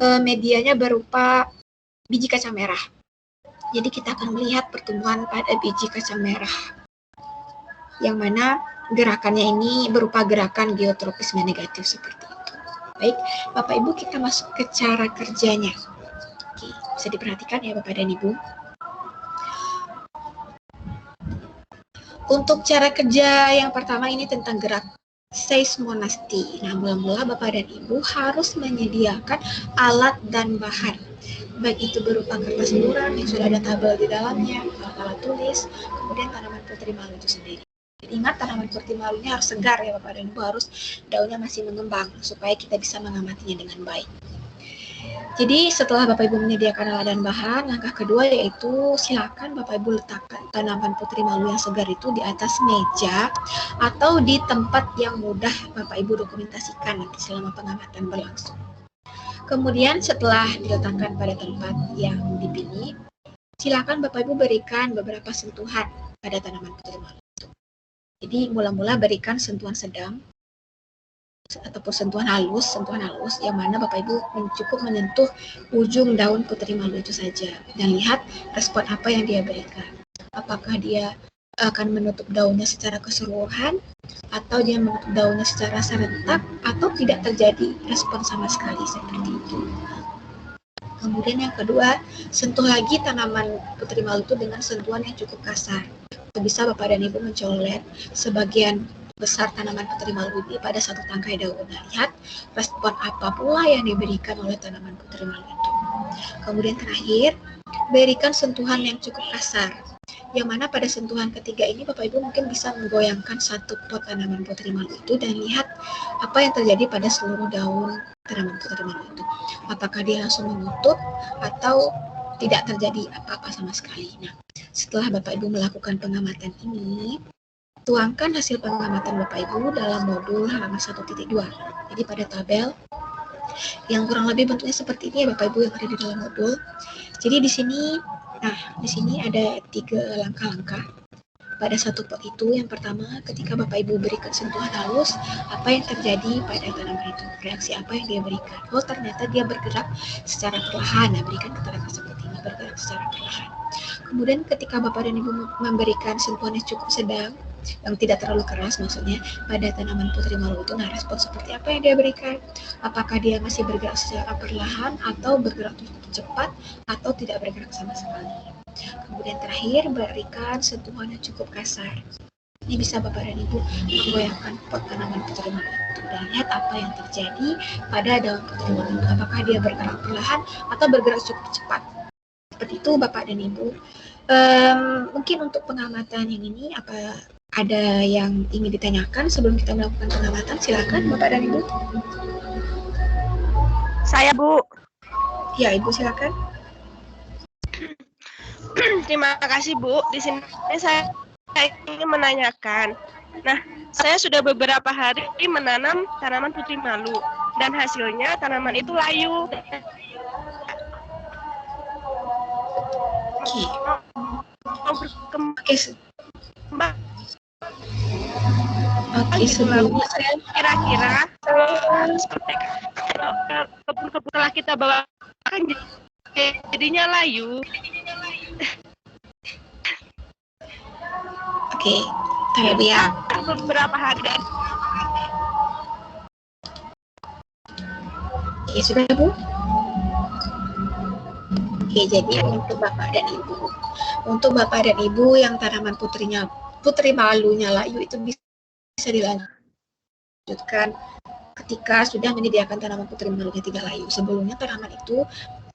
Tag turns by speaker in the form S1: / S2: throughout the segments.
S1: medianya berupa biji kaca merah. Jadi kita akan melihat pertumbuhan pada biji kaca merah, yang mana gerakannya ini berupa gerakan geotropisme negatif seperti itu. Baik, Bapak Ibu, kita masuk ke cara kerjanya. Oke, bisa diperhatikan ya Bapak dan Ibu. Untuk cara kerja yang pertama ini tentang gerak seismonasti. Nah, mula-mula Bapak dan Ibu harus menyediakan alat dan bahan, baik itu berupa kertas luram yang sudah ada tabel di dalamnya, alat tulis, kemudian tanaman putri malu itu sendiri. Ingat, tanaman putri malunya harus segar ya Bapak dan Ibu, harus daunnya masih mengembang supaya kita bisa mengamatinya dengan baik. Jadi setelah Bapak Ibu menyediakan alat dan bahan, langkah kedua yaitu silakan Bapak Ibu letakkan tanaman putri malu yang segar itu di atas meja atau di tempat yang mudah Bapak Ibu dokumentasikan nanti selama pengamatan berlangsung. Kemudian setelah diletakkan pada tempat yang dipilih, silakan Bapak Ibu berikan beberapa sentuhan pada tanaman putri malu itu. Jadi mula-mula berikan sentuhan sedang ataupun sentuhan halus yang mana Bapak Ibu cukup menyentuh ujung daun putri malu itu saja dan lihat respon apa yang dia berikan. Apakah dia akan menutup daunnya secara keseluruhan atau dia menutup daunnya secara serentak atau tidak terjadi respon sama sekali seperti itu. Kemudian yang kedua, sentuh lagi tanaman putri malu itu dengan sentuhan yang cukup kasar. Bisa Bapak dan Ibu mencolet sebagian besar tanaman putri malu ini pada satu tangkai daun. Nah, lihat respon apa pula yang diberikan oleh tanaman putri malu itu. Kemudian terakhir, berikan sentuhan yang cukup kasar. Yang mana pada sentuhan ketiga ini Bapak Ibu mungkin bisa menggoyangkan satu pot tanaman putri malu itu dan lihat apa yang terjadi pada seluruh daun tanaman putri malu itu. Apakah dia langsung menutup atau tidak terjadi apa-apa sama sekali. Nah, setelah Bapak Ibu melakukan pengamatan ini, tuangkan hasil pengamatan Bapak Ibu dalam modul halaman 1.2. Jadi pada tabel yang kurang lebih bentuknya seperti ini ya Bapak Ibu yang ada di dalam modul. Jadi di sini ada 3 langkah-langkah pada satu pot itu. Yang pertama, ketika Bapak Ibu berikan sentuhan halus, apa yang terjadi pada tanaman itu? Reaksi apa yang dia berikan? Oh, ternyata dia bergerak secara perlahan. Nah, berikan keterangan seperti ini, bergerak secara perlahan. Kemudian ketika Bapak dan Ibu memberikan sentuhan yang cukup sedang, yang tidak terlalu keras maksudnya, pada tanaman putri malu itu, nah respon seperti apa yang dia berikan? Apakah dia masih bergerak secara perlahan atau bergerak cukup cepat atau tidak bergerak sama sekali? Kemudian terakhir, berikan sentuhan yang cukup kasar. Ini bisa Bapak dan Ibu menggoyangkan pot tanaman putri malu itu dan lihat apa yang terjadi pada daun putri malu itu. Apakah dia bergerak perlahan atau bergerak cukup cepat? Seperti itu Bapak dan Ibu. Mungkin untuk pengamatan yang ini apa ada yang ingin ditanyakan sebelum kita melakukan pengamatan? Silakan Bapak dan Ibu.
S2: Saya Bu.
S1: Ya Ibu silakan.
S2: Terima kasih Bu. Di sini saya ingin menanyakan. Nah, saya sudah beberapa hari menanam tanaman putri malu dan hasilnya tanaman itu layu.
S1: Oke. Oke, sebelumnya saya
S2: kira-kira kebun-kebun telah kita bawa kan jadinya layu.
S1: Oke, taruh ya.
S2: Beberapa hari dan
S1: Oke, sudah Bu? Oke, jadi untuk Bapak dan Ibu. Untuk Bapak dan Ibu yang tanaman putri malunya layu itu bisa dilanjutkan ketika sudah menyediakan tanaman putri malunya tidak layu. Sebelumnya tanaman itu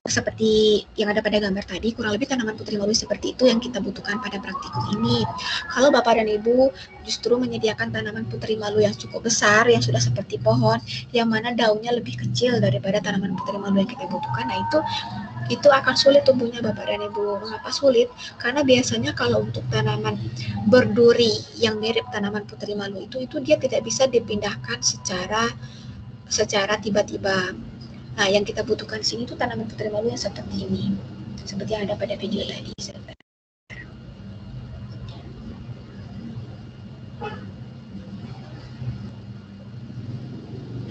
S1: seperti yang ada pada gambar tadi, kurang lebih tanaman putri malu seperti itu yang kita butuhkan pada praktikum ini. Kalau Bapak dan Ibu justru menyediakan tanaman putri malu yang cukup besar, yang sudah seperti pohon, yang mana daunnya lebih kecil daripada tanaman putri malu yang kita butuhkan, nah itu akan sulit tumbuhnya Bapak dan Ibu. Mengapa sulit? Karena biasanya kalau untuk tanaman berduri yang mirip tanaman putri malu itu dia tidak bisa dipindahkan secara tiba-tiba. Nah, yang kita butuhkan di sini itu tanaman putri malu yang seperti ini. Seperti yang ada pada video tadi.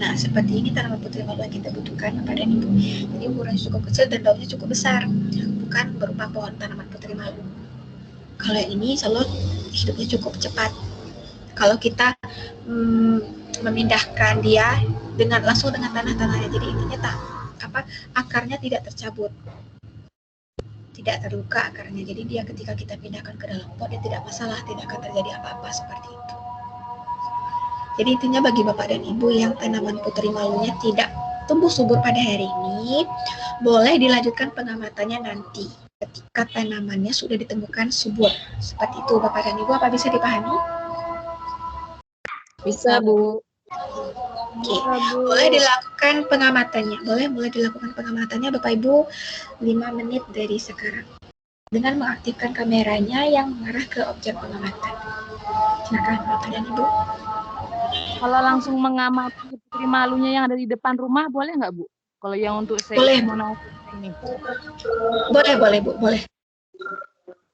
S1: Nah, seperti ini tanaman putri malu yang kita butuhkan, Bapak dan Ibu. Jadi ukurannya cukup kecil dan daunnya cukup besar, bukan berupa pohon tanaman putri malu. Kalau yang ini insya Allah hidupnya cukup cepat. Kalau kita memindahkan dia langsung dengan tanah-tanahnya, jadi intinya akarnya tidak tercabut, tidak terluka akarnya. Jadi dia ketika kita pindahkan ke dalam pot, dia tidak masalah, tidak akan terjadi apa-apa seperti itu. Jadi intinya bagi Bapak dan Ibu yang tanaman putri malunya tidak tumbuh subur pada hari ini, boleh dilanjutkan pengamatannya nanti ketika tanamannya sudah ditemukan subur. Seperti itu Bapak dan Ibu, apa bisa dipahami?
S3: Bisa, Bu.
S1: Oke, boleh dilakukan pengamatannya. Boleh dilakukan pengamatannya Bapak Ibu 5 menit dari sekarang. Dengan mengaktifkan kameranya yang mengarah ke objek pengamatan. Silakan Bapak dan Ibu.
S3: Kalau langsung mengamati putri malunya yang ada di depan rumah, boleh nggak, Bu? Kalau yang untuk
S1: boleh,
S3: ini.
S1: Boleh, Bu. Boleh.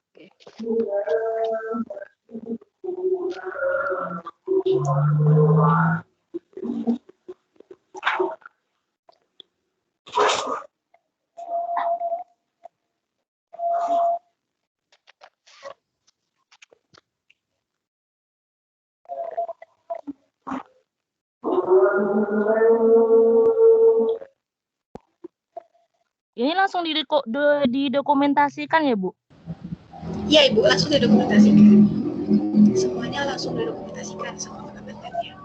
S3: Oke. Ini langsung didokumentasikan ya, Bu?
S1: Iya, Ibu, langsung didokumentasikan. Semuanya langsung didokumentasikan sama pengamatannya.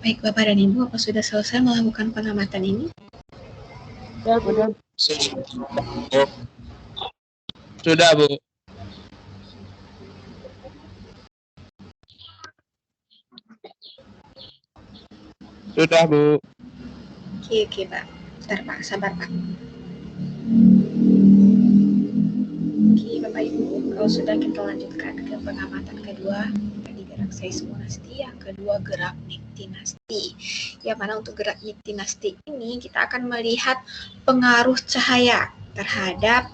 S1: Baik Bapak dan Ibu, apa sudah selesai melakukan pengamatan ini?
S3: Udah.
S4: Sudah, Bu. Sudah, Bu.
S1: Oke Pak. Bentar Pak, sabar Pak. Oke Bapak Ibu, kalau sudah kita lanjutkan ke pengamatan kedua, tadi gerak seismonasti, yang kedua gerak niktinasti. Yang mana untuk gerak niktinasti ini kita akan melihat pengaruh cahaya terhadap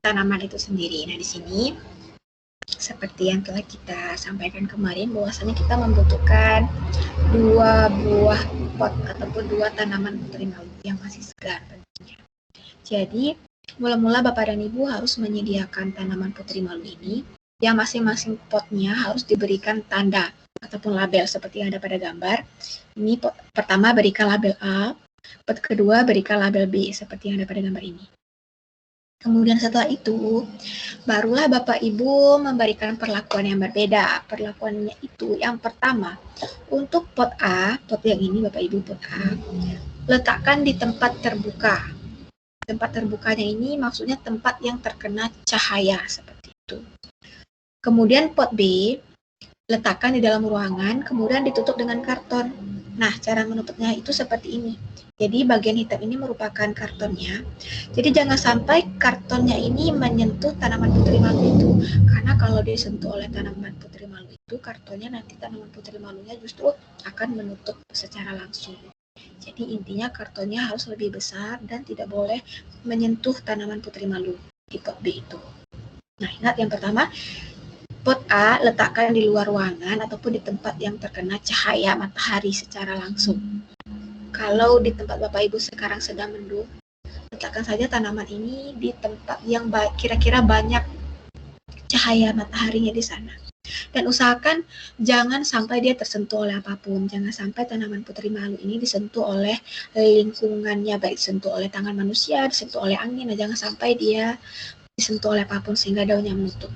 S1: tanaman itu sendiri. Nah di sini seperti yang telah kita sampaikan kemarin, bahwasanya kita membutuhkan 2 buah pot ataupun 2 tanaman putri malu yang masih segar tentunya. Jadi mula-mula Bapak dan Ibu harus menyediakan tanaman putri malu ini, yang masing-masing potnya harus diberikan tanda ataupun label seperti yang ada pada gambar. Ini pot pertama berikan label A, pot kedua berikan label B seperti yang ada pada gambar ini. Kemudian setelah itu, barulah Bapak Ibu memberikan perlakuan yang berbeda. Perlakuannya itu yang pertama, untuk pot A, pot yang ini Bapak Ibu pot A, letakkan di tempat terbuka. Tempat terbukanya ini maksudnya tempat yang terkena cahaya seperti itu. Kemudian pot B, letakkan di dalam ruangan, kemudian ditutup dengan karton. Nah, cara menutupnya itu seperti ini. Jadi bagian hitam ini merupakan kartonnya. Jadi jangan sampai kartonnya ini menyentuh tanaman putri malu itu. Karena kalau disentuh oleh tanaman putri malu itu, kartonnya nanti tanaman putri malunya justru akan menutup secara langsung. Jadi intinya kartonnya harus lebih besar dan tidak boleh menyentuh tanaman putri malu di pot B itu. Nah, ingat yang pertama, pot A letakkan di luar ruangan ataupun di tempat yang terkena cahaya matahari secara langsung. Kalau di tempat Bapak Ibu sekarang sedang mendung, letakkan saja tanaman ini di tempat yang kira-kira banyak cahaya mataharinya di sana. Dan usahakan jangan sampai dia tersentuh oleh apapun. Jangan sampai tanaman putri malu ini disentuh oleh lingkungannya, baik disentuh oleh tangan manusia, disentuh oleh angin. Nah, jangan sampai dia disentuh oleh apapun sehingga daunnya menutup.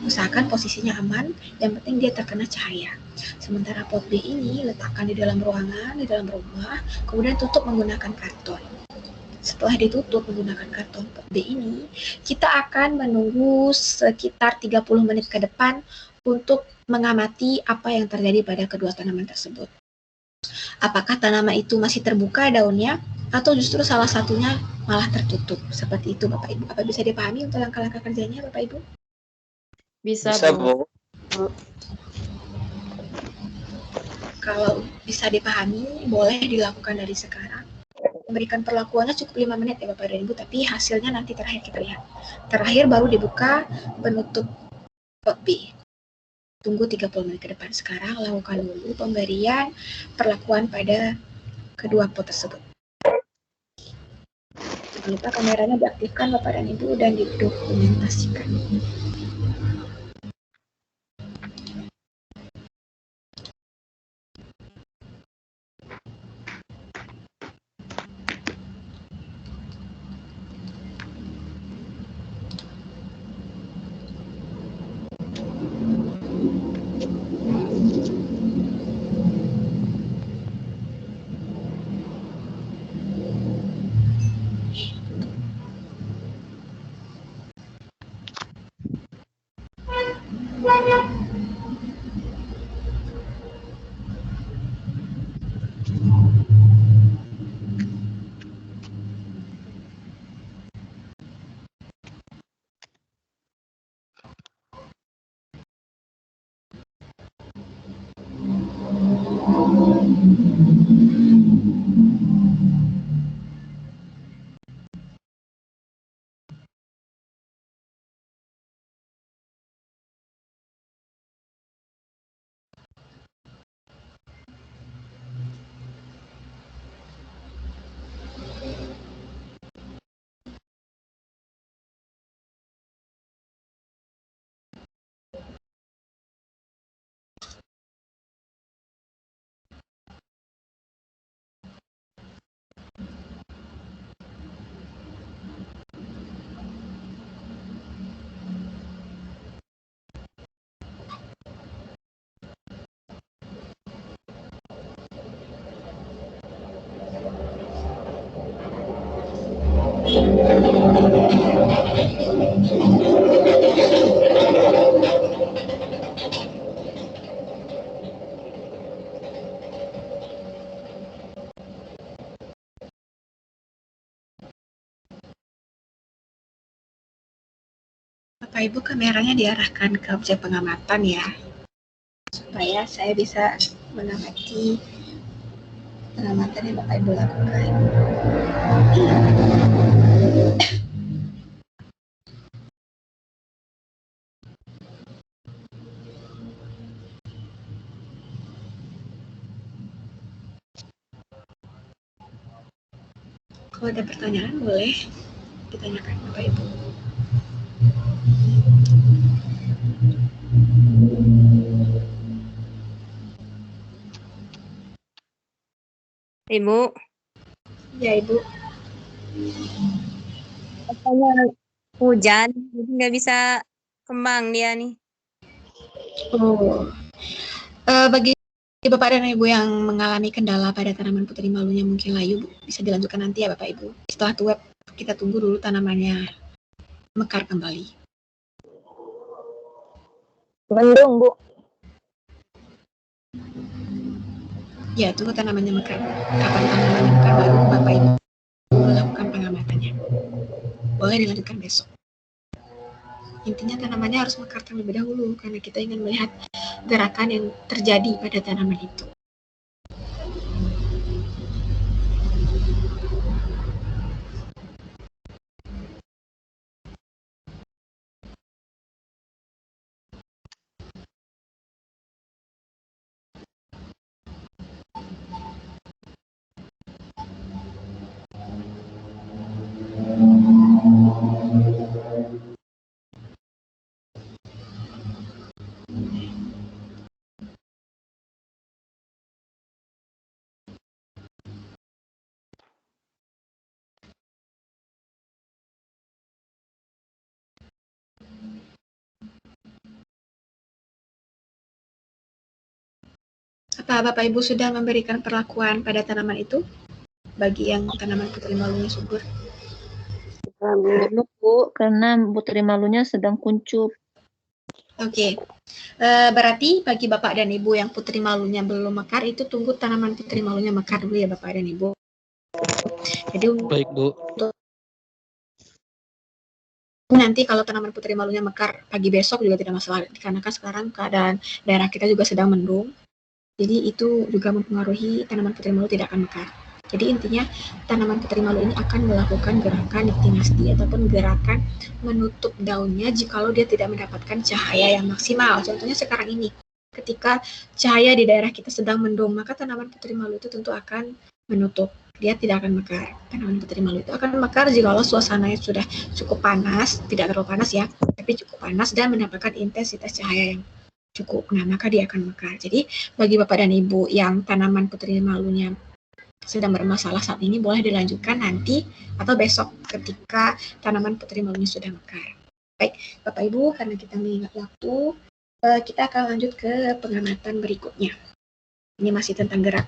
S1: Usahakan posisinya aman, yang penting dia terkena cahaya. Sementara pot B ini letakkan di dalam ruangan, di dalam rumah, kemudian tutup menggunakan karton. Setelah ditutup menggunakan karton pot B ini, kita akan menunggu sekitar 30 menit ke depan untuk mengamati apa yang terjadi pada kedua tanaman tersebut. Apakah tanaman itu masih terbuka daunnya, atau justru salah satunya malah tertutup. Seperti itu Bapak Ibu. Apa bisa dipahami untuk langkah-langkah kerjanya Bapak Ibu?
S3: Bisa,
S4: Bu.
S1: Kalau bisa dipahami, boleh dilakukan dari sekarang. Memberikan perlakuannya cukup 5 menit ya Bapak dan Ibu, tapi hasilnya nanti terakhir kita lihat. Terakhir baru dibuka penutup pot B. Tunggu 30 menit ke depan. Sekarang lakukan dulu pemberian perlakuan pada kedua pot tersebut. Jangan lupa kameranya diaktifkan Bapak dan Ibu dan didokumentasikan. Bapak Ibu, kameranya diarahkan ke objek pengamatan ya, supaya saya bisa mengamati pengamatan yang Bapak Ibu lakukan. Kalau ada pertanyaan boleh ditanyakan Bapak Ibu.
S5: Ibu,
S1: Ya Ibu.
S5: katanya hujan, jadi nggak bisa kembang dia nih.
S1: Oh. Bagi Bapak dan Ibu yang mengalami kendala pada tanaman putri malunya mungkin layu, Bu, bisa dilanjutkan nanti ya Bapak Ibu. Setelah tuap, kita tunggu dulu tanamannya mekar kembali.
S5: Mendung, Bu.
S1: Ya, tunggu tanamannya mekar. Kapan tanamannya mekar baru Bapak Ibu melakukan pengamatannya. Boleh dilanjutkan besok. Intinya tanamannya harus mekar terlebih dahulu karena kita ingin melihat gerakan yang terjadi pada tanaman itu. Apa Bapak Ibu sudah memberikan perlakuan pada tanaman itu? Bagi yang tanaman putri malunya subur.
S3: Belum, Bu, karena putri malunya sedang kuncup.
S1: Oke. Berarti bagi Bapak dan Ibu yang putri malunya belum mekar, itu tunggu tanaman putri malunya mekar dulu ya Bapak dan Ibu. Jadi
S4: Baik, Bu.
S1: nanti kalau tanaman putri malunya mekar pagi besok juga tidak masalah, dikarenakan sekarang keadaan daerah kita juga sedang mendung. Jadi itu juga mempengaruhi tanaman putri malu tidak akan mekar. Jadi intinya tanaman putri malu ini akan melakukan gerakan niktinasti ataupun gerakan menutup daunnya jikalau dia tidak mendapatkan cahaya yang maksimal. Contohnya sekarang ini, ketika cahaya di daerah kita sedang mendung, maka tanaman putri malu itu tentu akan menutup. Dia tidak akan mekar. Tanaman putri malu itu akan mekar jikalau suasananya sudah cukup panas, tidak terlalu panas ya, tapi cukup panas dan mendapatkan intensitas cahaya yang cukup. Nah, maka dia akan mekar. Jadi, bagi Bapak dan Ibu yang tanaman putri malunya sedang bermasalah saat ini, boleh dilanjutkan nanti atau besok ketika tanaman putri malunya sudah mekar. Baik, Bapak Ibu, karena kita mengingat waktu, kita akan lanjut ke pengamatan berikutnya. Ini masih tentang gerak.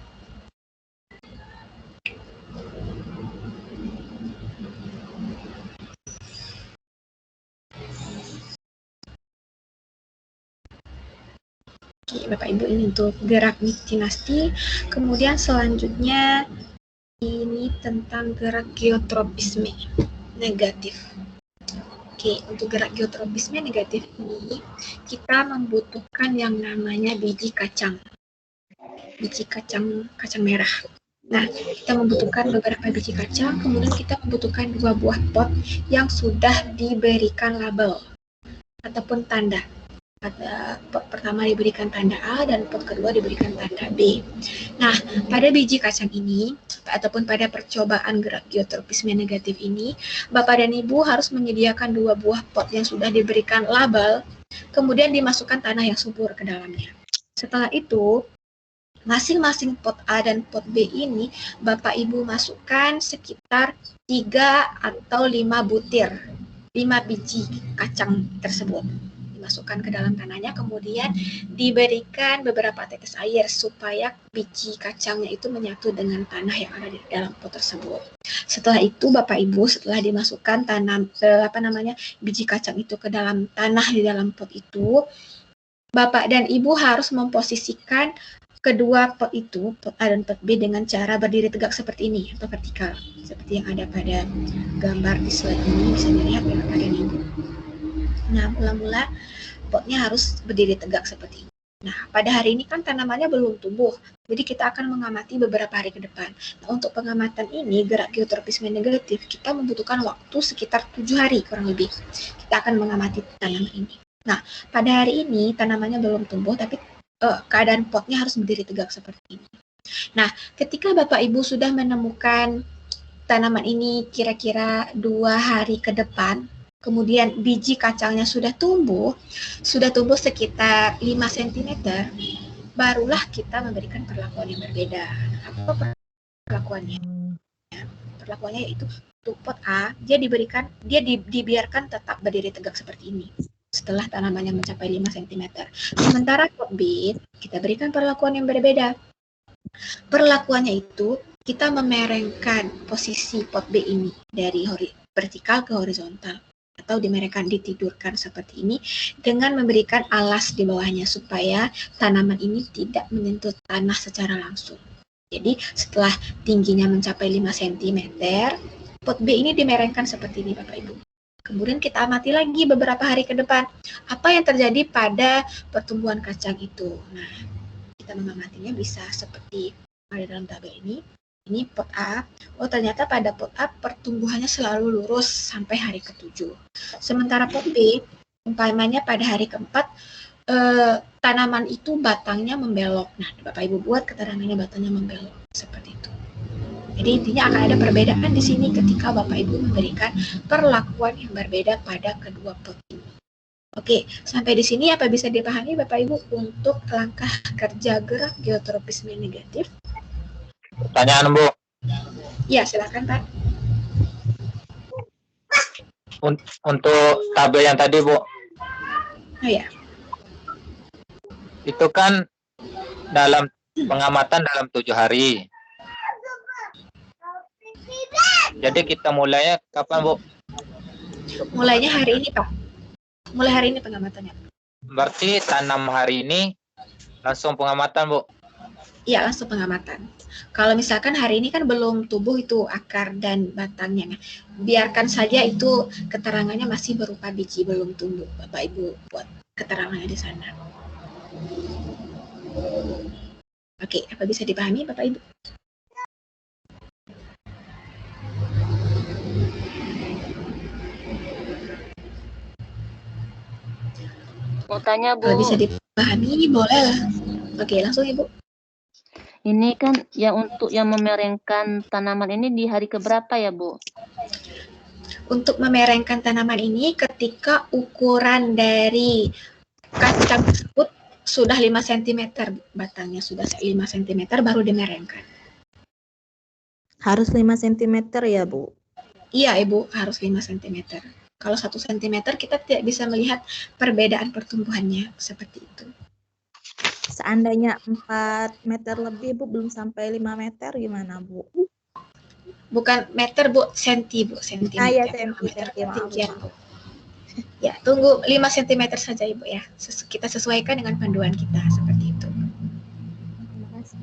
S1: Oke, Bapak Ibu, ini untuk gerak niktinasti. Kemudian selanjutnya ini tentang gerak geotropisme negatif. Oke, untuk gerak geotropisme negatif ini kita membutuhkan yang namanya biji kacang. Biji kacang merah. Nah, kita membutuhkan beberapa biji kacang, kemudian kita membutuhkan 2 buah pot yang sudah diberikan label ataupun tanda. Pot pertama diberikan tanda A dan pot kedua diberikan tanda B. Nah, pada biji kacang ini ataupun pada percobaan gerak geotropisme negatif ini, Bapak dan Ibu harus menyediakan 2 buah pot yang sudah diberikan label, kemudian dimasukkan tanah yang subur ke dalamnya. Setelah itu, masing-masing pot A dan pot B ini Bapak Ibu masukkan sekitar 3 atau 5 butir, 5 biji kacang tersebut. dimasukkan ke dalam tanahnya, kemudian diberikan beberapa tetes air supaya biji kacangnya itu menyatu dengan tanah yang ada di dalam pot tersebut. Setelah itu Bapak Ibu, setelah dimasukkan biji kacang itu ke dalam tanah di dalam pot itu, Bapak dan Ibu harus memposisikan kedua pot itu, pot A dan pot B, dengan cara berdiri tegak seperti ini atau vertikal, seperti yang ada pada gambar di slide ini, bisa dilihat ya Bapak dan Ibu. Nah, mula-mula potnya harus berdiri tegak seperti ini. Nah, pada hari ini kan tanamannya belum tumbuh, jadi kita akan mengamati beberapa hari ke depan. Nah, untuk pengamatan ini, gerak geotropisme negatif, kita membutuhkan waktu sekitar 7 hari kurang lebih. Kita akan mengamati tanaman ini. Nah, pada hari ini tanamannya belum tumbuh, tapi keadaan potnya harus berdiri tegak seperti ini. Nah, ketika Bapak Ibu sudah menemukan tanaman ini kira-kira 2 hari ke depan, kemudian biji kacangnya sudah tumbuh sekitar 5 cm, barulah kita memberikan perlakuan yang berbeda. Apa perlakuannya? Perlakuannya yaitu untuk pot A, dibiarkan tetap berdiri tegak seperti ini setelah tanamannya mencapai 5 cm. Sementara pot B, kita berikan perlakuan yang berbeda. Perlakuannya itu, kita memerengkan posisi pot B ini dari vertikal ke horizontal, atau dimerengkan, ditidurkan seperti ini, dengan memberikan alas di bawahnya supaya tanaman ini tidak menyentuh tanah secara langsung. Jadi setelah tingginya mencapai 5 cm, pot B ini dimerengkan seperti ini Bapak Ibu. Kemudian kita amati lagi beberapa hari ke depan, apa yang terjadi pada pertumbuhan kacang itu. Nah, kita mengamatinya bisa seperti ada dalam tabel ini. Ini pot A. Oh, ternyata pada pot A pertumbuhannya selalu lurus sampai hari ke-7. Sementara pot B, umpamanya pada hari ke-4, tanaman itu batangnya membelok. Nah, Bapak Ibu buat keterangannya batangnya membelok seperti itu. Jadi intinya akan ada perbedaan di sini ketika Bapak Ibu memberikan perlakuan yang berbeda pada kedua pot ini. Oke, sampai di sini apa bisa dipahami Bapak Ibu untuk langkah kerja gerak geotropisme negatif?
S4: Pertanyaan, Bu.
S1: Ya, silakan Pak.
S4: Untuk tabel yang tadi, Bu.
S1: Oh ya.
S4: Itu kan dalam pengamatan dalam 7 hari. Jadi kita mulainya kapan, Bu?
S1: Mulainya hari ini, Pak. Mulai hari ini pengamatannya.
S4: Berarti tanam hari ini langsung pengamatan, Bu?
S1: Iya, langsung pengamatan. Kalau misalkan hari ini kan belum tumbuh itu akar dan batangnya. Nah, biarkan saja itu keterangannya masih berupa biji, belum tumbuh. Bapak Ibu buat keterangannya di sana. Oke, apa bisa dipahami Bapak Ibu?
S3: Mau tanya, Bu.
S1: Kalau bisa dipahami, boleh lah. Oke, langsung Ibu.
S3: Ini kan untuk yang memerengkan tanaman ini di hari keberapa ya, Bu?
S1: Untuk memerengkan tanaman ini ketika ukuran dari kacang tersebut sudah 5 cm, batangnya sudah 5 cm baru dimerengkan.
S6: Harus 5 cm ya, Bu?
S1: Iya, Ibu, harus 5 cm. Kalau 1 cm kita tidak bisa melihat perbedaan pertumbuhannya seperti itu.
S6: Seandainya 4 meter lebih, Bu, belum sampai 5 meter gimana, Bu?
S1: Bukan meter, Bu, senti, Bu, sentimeter.
S6: Ah, ya, senti,
S1: ketinggian, Bu. Ya, tunggu 5 cm saja, Ibu ya. Kita sesuaikan dengan panduan kita seperti itu.
S6: Terima kasih.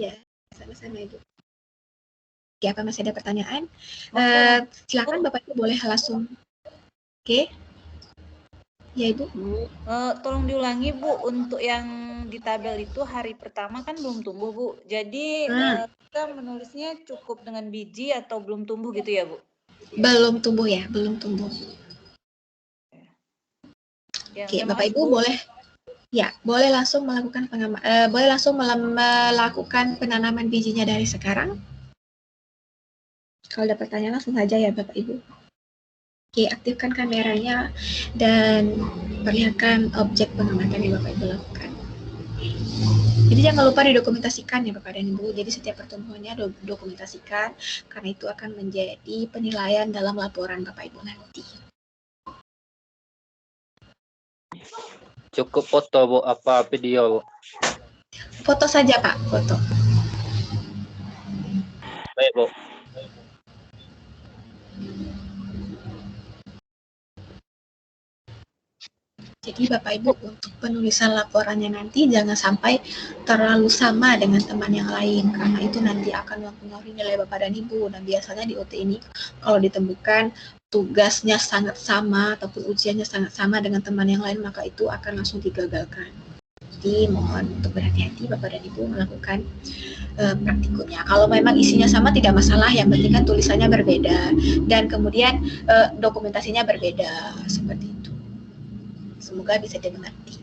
S1: Ya, sama-sama, Ibu. Oke, apa masih ada pertanyaan? Silakan Bapak Ibu boleh langsung. Oke. Ya, Ibu.
S7: Tolong diulangi, Bu, untuk yang di tabel itu hari pertama kan belum tumbuh, Bu. Jadi kita menulisnya cukup dengan biji atau belum tumbuh gitu ya, Bu?
S1: Belum tumbuh ya, belum tumbuh. Oke, Bapak Ibu boleh. Ya, boleh langsung melakukan melakukan penanaman bijinya dari sekarang. Kalau ada pertanyaan langsung saja ya Bapak Ibu. Oke, aktifkan kameranya dan perlihatkan objek pengamatan yang Bapak Ibu lakukan. Jadi jangan lupa didokumentasikan ya Bapak dan Ibu. Jadi setiap pertumbuhannya dokumentasikan karena itu akan menjadi penilaian dalam laporan Bapak Ibu nanti.
S4: Cukup foto Bu, apa video Bu?
S1: Foto saja Pak, foto.
S4: Baik Bu.
S1: Jadi Bapak Ibu untuk penulisan laporannya nanti jangan sampai terlalu sama dengan teman yang lain karena itu nanti akan mempengaruhi nilai Bapak dan Ibu. Dan biasanya di OT ini kalau ditemukan tugasnya sangat sama ataupun ujiannya sangat sama dengan teman yang lain maka itu akan langsung digagalkan. Jadi mohon untuk berhati-hati Bapak dan Ibu melakukan praktikumnya. Kalau memang isinya sama tidak masalah, yang penting kan tulisannya berbeda dan kemudian dokumentasinya berbeda seperti itu. Semoga bisa dimengerti.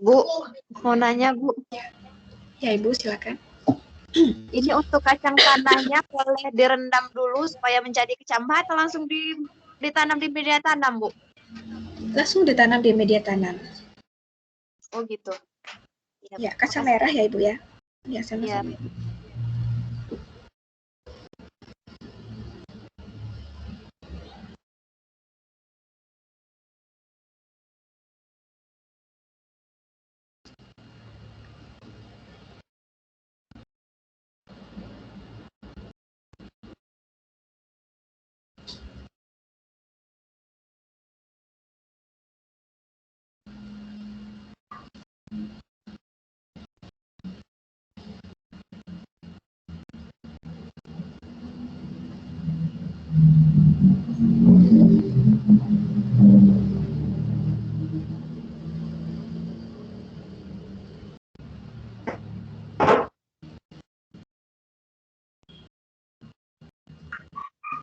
S8: Bu, mau nanya Bu,
S1: Ya Ibu silakan.
S8: ini untuk kacang tanahnya boleh direndam dulu supaya menjadi kecambah atau langsung ditanam di media tanam Bu?
S1: Langsung ditanam di media tanam.
S8: Oh gitu.
S1: Ya, kacang merah ya Ibu ya. Ya, sama-sama.
S8: Ya.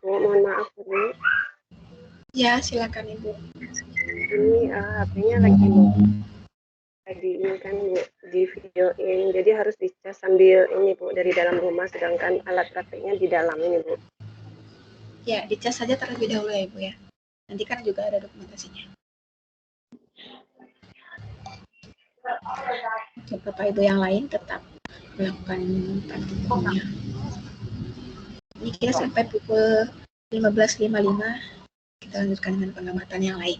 S9: Bu, mohon maaf Bu.
S1: Ya, silakan Ibu.
S9: Ini HP-nya lagi mau ini kan Bu, di videoin. Jadi harus dicas sambil ini Bu dari dalam rumah sedangkan alat prakteknya di dalam ini Bu.
S1: Ya, dicas saja terlebih dahulu ya Ibu ya. Nanti kan juga ada dokumentasinya. Untuk Bapak Ibu yang lain tetap melakukan praktikumnya. Ini kita sampai pukul 15.55 kita lanjutkan dengan pengamatan yang lain.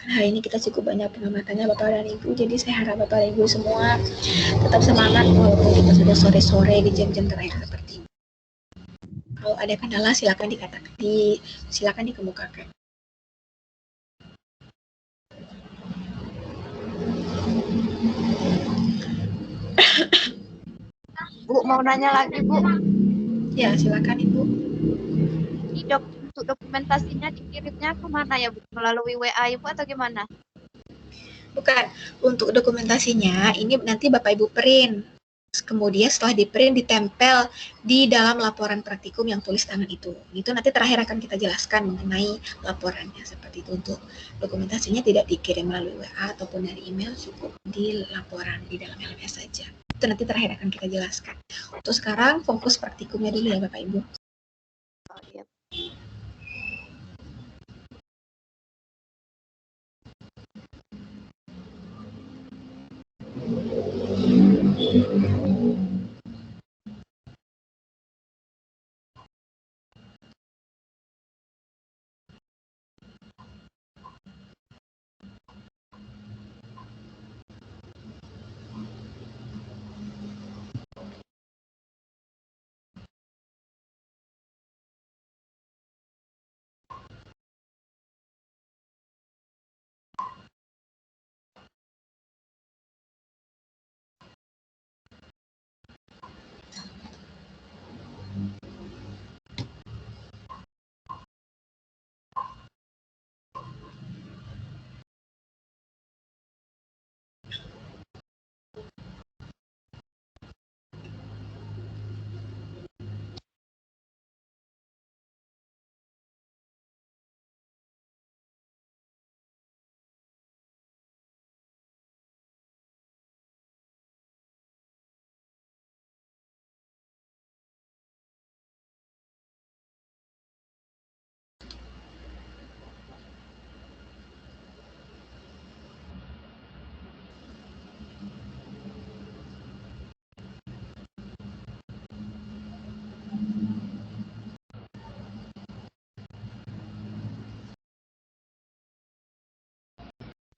S1: Hari ini kita cukup banyak pengamatannya Bapak dan Ibu, jadi saya harap Bapak dan Ibu semua tetap semangat walaupun kita sudah sore-sore di jam-jam terakhir seperti ini. Kalau ada kendala silakan silakan dikemukakan.
S8: Bu, mau nanya lagi Bu.
S1: Ya, silakan Ibu.
S8: Untuk dokumentasinya dikirimnya kemana ya Bu? Melalui WA Ibu atau gimana?
S1: Bukan, untuk dokumentasinya ini nanti Bapak Ibu print. Kemudian setelah di print ditempel di dalam laporan praktikum yang tulis tangan itu. Itu nanti terakhir akan kita jelaskan mengenai laporannya seperti itu. Untuk dokumentasinya tidak dikirim melalui WA ataupun dari email, cukup di laporan di dalam LMS saja. Itu nanti terakhir akan kita jelaskan. Untuk sekarang fokus praktikumnya dulu ya Bapak Ibu.
S8: Oh, iya.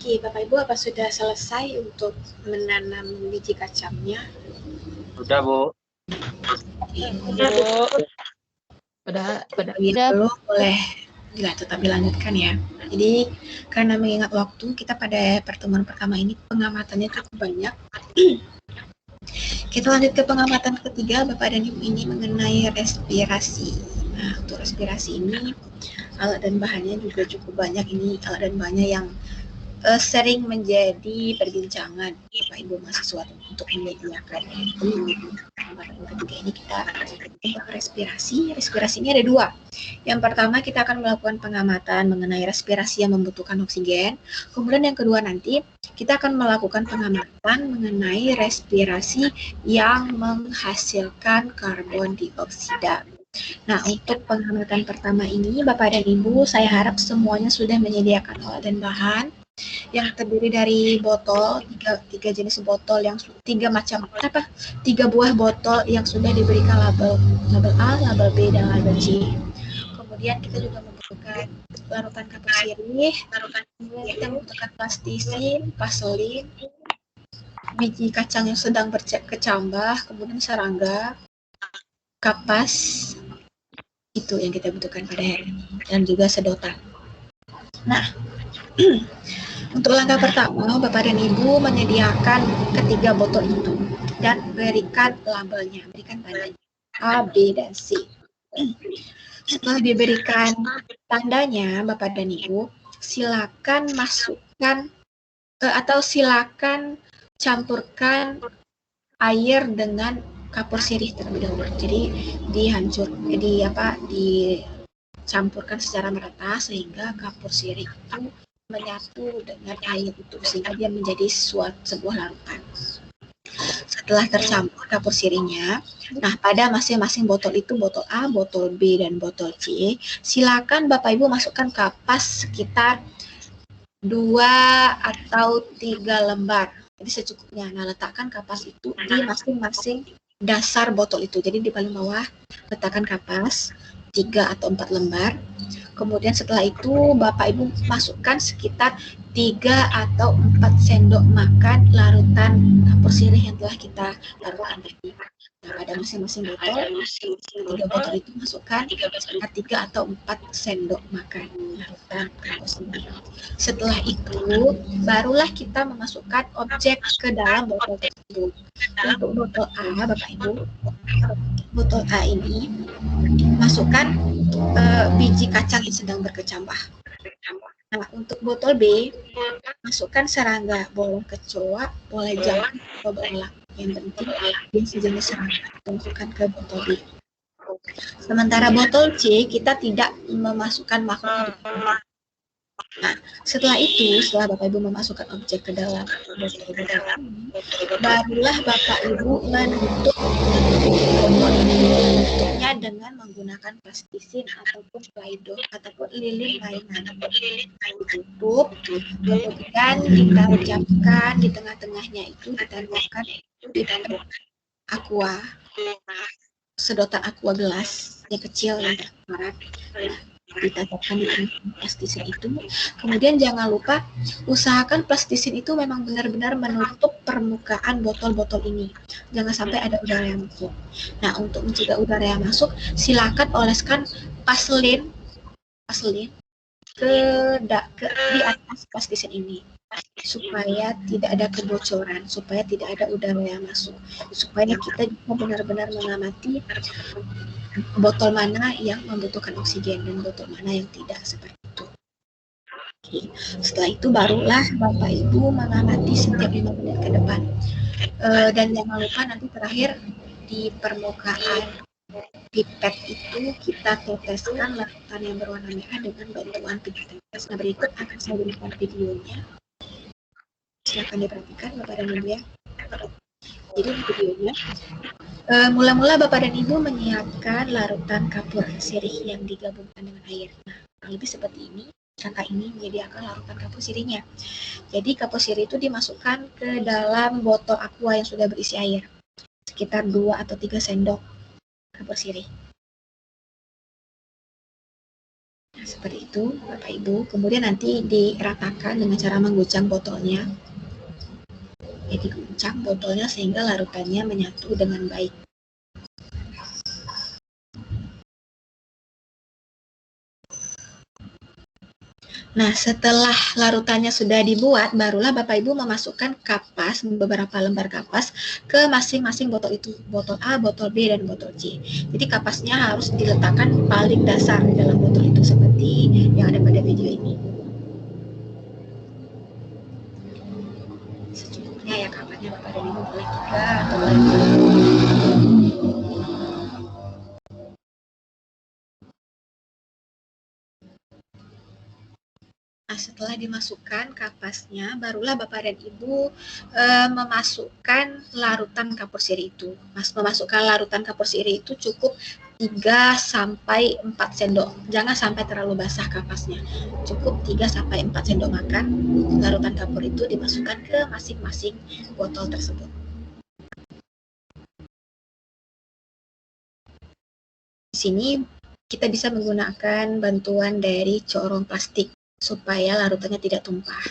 S1: Oke, Bapak Ibu, apa sudah selesai untuk menanam biji kacangnya?
S4: Udah, Bu.
S3: Pada
S1: Belum, boleh tetap dilanjutkan ya. Jadi karena mengingat waktu, kita pada pertemuan pertama ini pengamatannya cukup banyak. Kita lanjut ke pengamatan ketiga, Bapak dan Ibu, ini mengenai respirasi. Nah, untuk respirasi ini alat dan bahannya juga cukup banyak. Ini alat dan bahannya yang sering menjadi perbincangan Bapak Ibu mahasiswa untuk menyediakan. Pengamatan ketiga ini kita tentang respirasi. Respirasi ini ada dua. Yang pertama kita akan melakukan pengamatan mengenai respirasi yang membutuhkan oksigen. Kemudian yang kedua nanti kita akan melakukan pengamatan mengenai respirasi yang menghasilkan karbon dioksida. Nah, untuk pengamatan pertama ini Bapak dan Ibu, saya harap semuanya sudah menyediakan alat dan bahan yang terdiri dari botol, tiga jenis botol yang tiga buah botol yang sudah diberikan label A, label B, dan label C. Kemudian kita juga membutuhkan larutan kapur sirih, kemudian kita membutuhkan plastisin, vaselin, biji kacang yang sedang berkecambah, kemudian serangga, kapas, itu yang kita butuhkan pada hari ini, dan juga sedotan. Nah, untuk langkah pertama, Bapak dan Ibu menyediakan ketiga botol itu dan berikan labelnya, berikan tandanya A, B, dan C. Setelah diberikan tandanya, Bapak dan Ibu, silakan masukkan atau silakan campurkan air dengan kapur sirih terlebih dahulu. Jadi dicampurkan secara merata sehingga kapur sirih itu menyatu dengan air itu sehingga dia menjadi sebuah larutan. Setelah tercampur kapur sirihnya, nah pada masing-masing botol itu, botol A, botol B, dan botol C, silakan Bapak Ibu masukkan kapas sekitar 2 atau 3 lembar. Jadi secukupnya. Nah, letakkan kapas itu di masing-masing dasar botol itu. Jadi di paling bawah letakkan kapas 3 atau 4 lembar. Kemudian setelah itu Bapak Ibu masukkan sekitar 3 atau 4 sendok makan larutan kapur sirih yang telah kita larutkan tadi. Nah, pada masing-masing botol, 3 botol itu masukkan sekitar 3 atau 4 sendok makan larutan kapur sirih. Setelah itu, barulah kita memasukkan objek ke dalam botol tersebut. Untuk botol A, Bapak Ibu, botol A ini masukkan biji kacang yang sedang berkecambah. Nah, untuk botol B, masukkan serangga, boleh kecoa, boleh jangan, atau berulang. Yang penting dia sejenis serangga, masukkan ke botol B. Sementara botol C, kita tidak memasukkan makhluk hidup. Nah, setelah Bapak Ibu memasukkan objek ke dalam botol ini, barulah Bapak Ibu menutup botol ini. Tutupnya dengan menggunakan plastisin ataupun plaidoh ataupun lilin mainan. Ditutup, kemudian ditancapkan di tengah-tengahnya itu ditambahkan aqua, sedotan aqua gelas yang kecil yang transparan. Ditancapkan di plastisin itu. Kemudian jangan lupa usahakan plastisin itu memang benar-benar menutup permukaan botol-botol ini. Jangan sampai ada udara yang masuk. Nah, untuk mencegah udara yang masuk, silakan oleskan vaselin di atas plastisin ini supaya tidak ada kebocoran, supaya tidak ada udara yang masuk, supaya kita benar-benar mengamati botol mana yang membutuhkan oksigen dan botol mana yang tidak, seperti itu. Oke. Setelah itu barulah Bapak Ibu mengamati setiap 5 menit ke depan. Dan jangan lupa nanti terakhir di permukaan pipet itu kita teteskan larutan yang berwarna merah dengan bantuan pipet tetes. Nah, berikut akan saya berikan videonya. Silakan diperhatikan Bapak dan Ibu ya. Jadi videonya, mula-mula Bapak dan Ibu menyiapkan larutan kapur sirih yang digabungkan dengan air. Nah, kurang lebih seperti ini. Kakak ini menyediakan larutan kapur sirihnya. Jadi kapur sirih itu dimasukkan ke dalam botol aqua yang sudah berisi air. Sekitar 2 atau 3 sendok kapur sirih. seperti itu Bapak Ibu. Kemudian nanti diratakan dengan cara mengguncang botolnya. Jadi guncang botolnya sehingga larutannya menyatu dengan baik. Nah, setelah larutannya sudah dibuat, barulah Bapak Ibu memasukkan kapas, beberapa lembar kapas ke masing-masing botol itu, botol A, botol B, dan botol C. Jadi kapasnya harus diletakkan paling dasar di dalam botol itu seperti yang ada pada video ini. Secukupnya ya kapasnya Bapak dan Ibu, boleh 3 atau boleh 4. Nah, setelah dimasukkan kapasnya, barulah Bapak dan Ibu memasukkan larutan kapur sirih itu. Memasukkan larutan kapur sirih itu cukup 3 sampai 4 sendok. Jangan sampai terlalu basah kapasnya. Cukup 3 sampai 4 sendok makan larutan kapur itu dimasukkan ke masing-masing botol tersebut. Di sini kita bisa menggunakan bantuan dari corong plastik supaya larutannya tidak tumpah.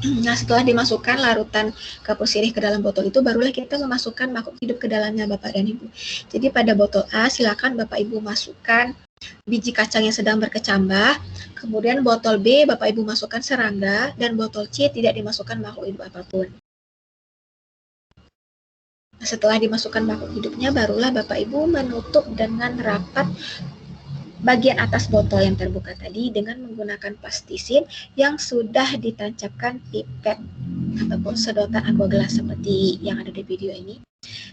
S1: Nah, setelah dimasukkan larutan kapur sirih ke dalam botol itu, barulah kita memasukkan makhluk hidup ke dalamnya Bapak dan Ibu. Jadi pada botol A, silakan Bapak Ibu masukkan biji kacang yang sedang berkecambah. Kemudian botol B, Bapak Ibu masukkan serangga. Dan botol C tidak dimasukkan makhluk hidup apapun. Setelah dimasukkan makhluk hidupnya, barulah Bapak Ibu menutup dengan rapat bagian atas botol yang terbuka tadi dengan menggunakan plastisin yang sudah ditancapkan pipet ataupun sedotan aqua gelas seperti yang ada di video ini.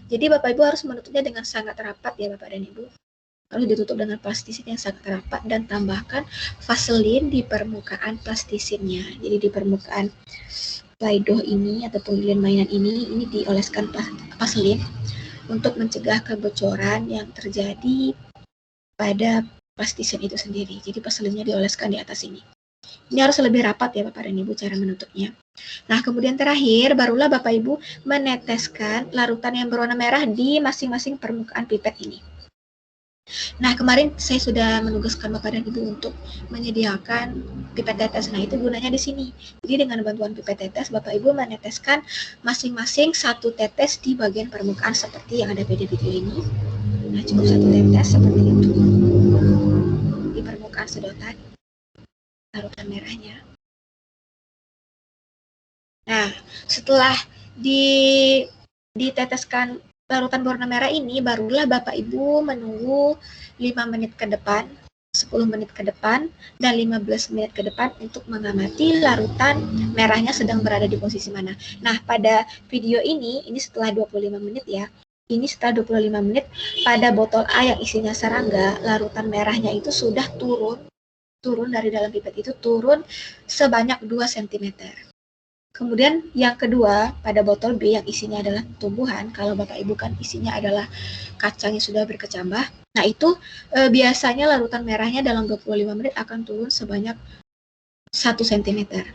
S1: Jadi Bapak Ibu harus menutupnya dengan sangat rapat ya Bapak dan Ibu. Harus ditutup dengan plastisin yang sangat rapat dan tambahkan vaselin di permukaan plastisinnya. Jadi di permukaan Play-Doh ini ataupun lilin mainan ini dioleskan vaselin untuk mencegah kebocoran yang terjadi pada plastisin itu sendiri. Jadi vaselinnya dioleskan di atas ini. Ini harus lebih rapat ya Bapak dan Ibu cara menutupnya. Nah, kemudian terakhir barulah Bapak Ibu meneteskan larutan yang berwarna merah di masing-masing permukaan pipet ini. Nah, kemarin saya sudah menugaskan Bapak dan Ibu untuk menyediakan pipet tetes. Nah, itu gunanya di sini. Jadi dengan bantuan pipet tetes, Bapak Ibu meneteskan masing-masing 1 tetes di bagian permukaan seperti yang ada pada video ini. Nah, cukup 1 tetes seperti itu di permukaan sedotan larutan merahnya. Nah, setelah diteteskan larutan berwarna merah ini, barulah Bapak Ibu menunggu 5 menit ke depan, 10 menit ke depan, dan 15 menit ke depan untuk mengamati larutan merahnya sedang berada di posisi mana. Nah, pada video ini setelah 25 menit ya, ini setelah 25 menit, pada botol A yang isinya serangga, larutan merahnya itu sudah turun dari dalam pipet itu, turun sebanyak 2 cm. Kemudian yang kedua, pada botol B yang isinya adalah tumbuhan, kalau Bapak Ibu kan isinya adalah kacang yang sudah berkecambah. Nah, itu biasanya larutan merahnya dalam 25 menit akan turun sebanyak 1 cm.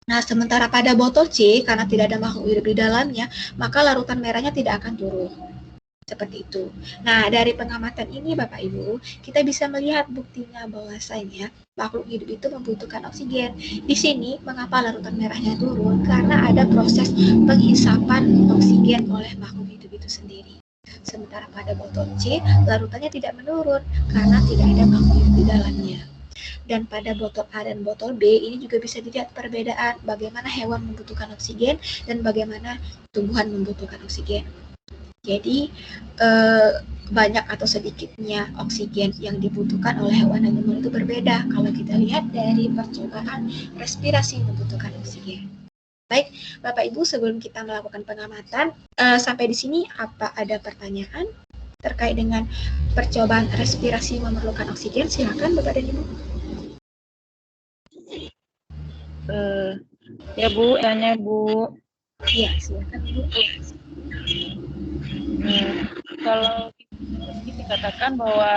S1: Nah, sementara pada botol C, karena tidak ada makhluk hidup di dalamnya, maka larutan merahnya tidak akan turun. Seperti itu. Nah, dari pengamatan ini Bapak Ibu, kita bisa melihat buktinya bahwasanya makhluk hidup itu membutuhkan oksigen. Di sini, mengapa larutan merahnya turun? Karena ada proses penghisapan oksigen oleh makhluk hidup itu sendiri. Sementara pada botol C, larutannya tidak menurun karena tidak ada makhluk hidup di dalamnya. Dan pada botol A dan botol B, ini juga bisa dilihat perbedaan bagaimana hewan membutuhkan oksigen dan bagaimana tumbuhan membutuhkan oksigen. Jadi banyak atau sedikitnya oksigen yang dibutuhkan oleh hewan dan tumbuhan itu berbeda kalau kita lihat dari percobaan respirasi membutuhkan oksigen. Baik, Bapak Ibu, sebelum kita melakukan pengamatan, sampai di sini apa ada pertanyaan terkait dengan percobaan respirasi memerlukan oksigen? Silakan Bapak dan Ibu.
S3: Ya Bu, tanya Bu.
S1: Iya, silakan Ibu.
S3: Kalau dikatakan bahwa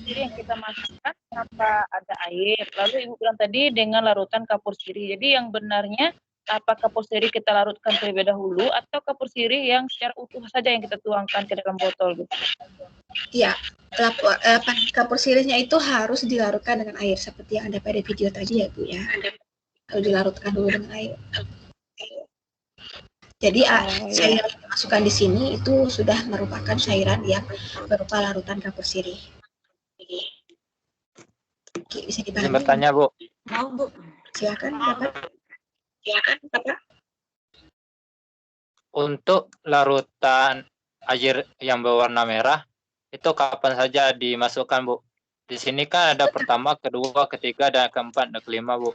S3: sirih yang kita masukkan tanpa ada air, lalu Ibu bilang tadi dengan larutan kapur sirih. Jadi yang benarnya apa kapur sirih kita larutkan terlebih dahulu atau kapur sirih yang secara utuh saja yang kita tuangkan ke dalam botol gitu?
S1: Ya, kapur sirihnya itu harus dilarutkan dengan air seperti yang ada pada video tadi ya Bu ya. Harus dilarutkan dulu dengan air. Jadi cairan yang dimasukkan di sini itu sudah merupakan cairan yang berupa larutan kapur sirih. Oke, bisa
S4: Izin
S1: dipahami?
S4: bertanya, Bu.
S7: Mau, Bu.
S1: Silakan, Bapak.
S4: Untuk larutan air yang berwarna merah, itu kapan saja dimasukkan, Bu? Di sini kan ada pertama, kedua, ketiga, dan keempat, dan kelima, Bu.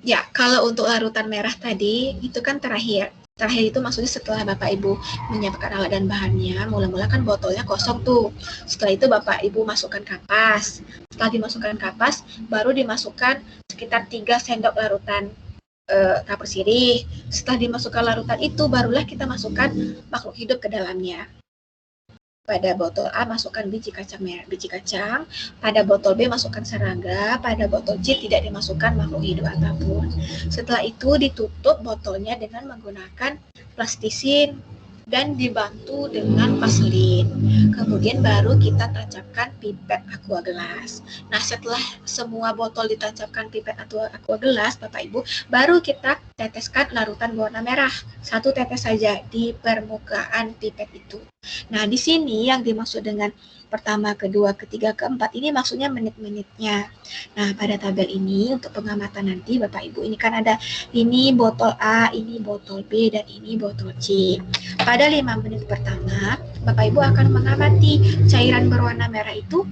S1: Ya, kalau untuk larutan merah tadi, itu kan terakhir. Terakhir itu maksudnya setelah Bapak Ibu menyiapkan alat dan bahannya, mula-mula kan botolnya kosong tuh. Setelah itu Bapak Ibu masukkan kapas. Setelah dimasukkan kapas, baru dimasukkan sekitar 3 sendok larutan kapur sirih. Setelah dimasukkan larutan itu, barulah kita masukkan makhluk hidup ke dalamnya. Pada botol A masukkan biji kacang merah, biji kacang. Pada botol B masukkan serangga. Pada botol C tidak dimasukkan makhluk hidup apapun. Setelah itu ditutup botolnya dengan menggunakan plastisin dan dibantu dengan vaselin. Kemudian baru kita tancapkan pipet aqua gelas. Nah, setelah semua botol ditancapkan pipet aqua gelas, Bapak Ibu, baru kita teteskan larutan berwarna merah. 1 tetes saja di permukaan pipet itu. Nah, di sini yang dimaksud dengan pertama, kedua, ketiga, keempat ini maksudnya menit-menitnya. Nah, pada tabel ini untuk pengamatan nanti Bapak Ibu, ini kan ada ini botol A, ini botol B, dan ini botol C. Pada 5 menit pertama, Bapak Ibu akan mengamati cairan berwarna merah itu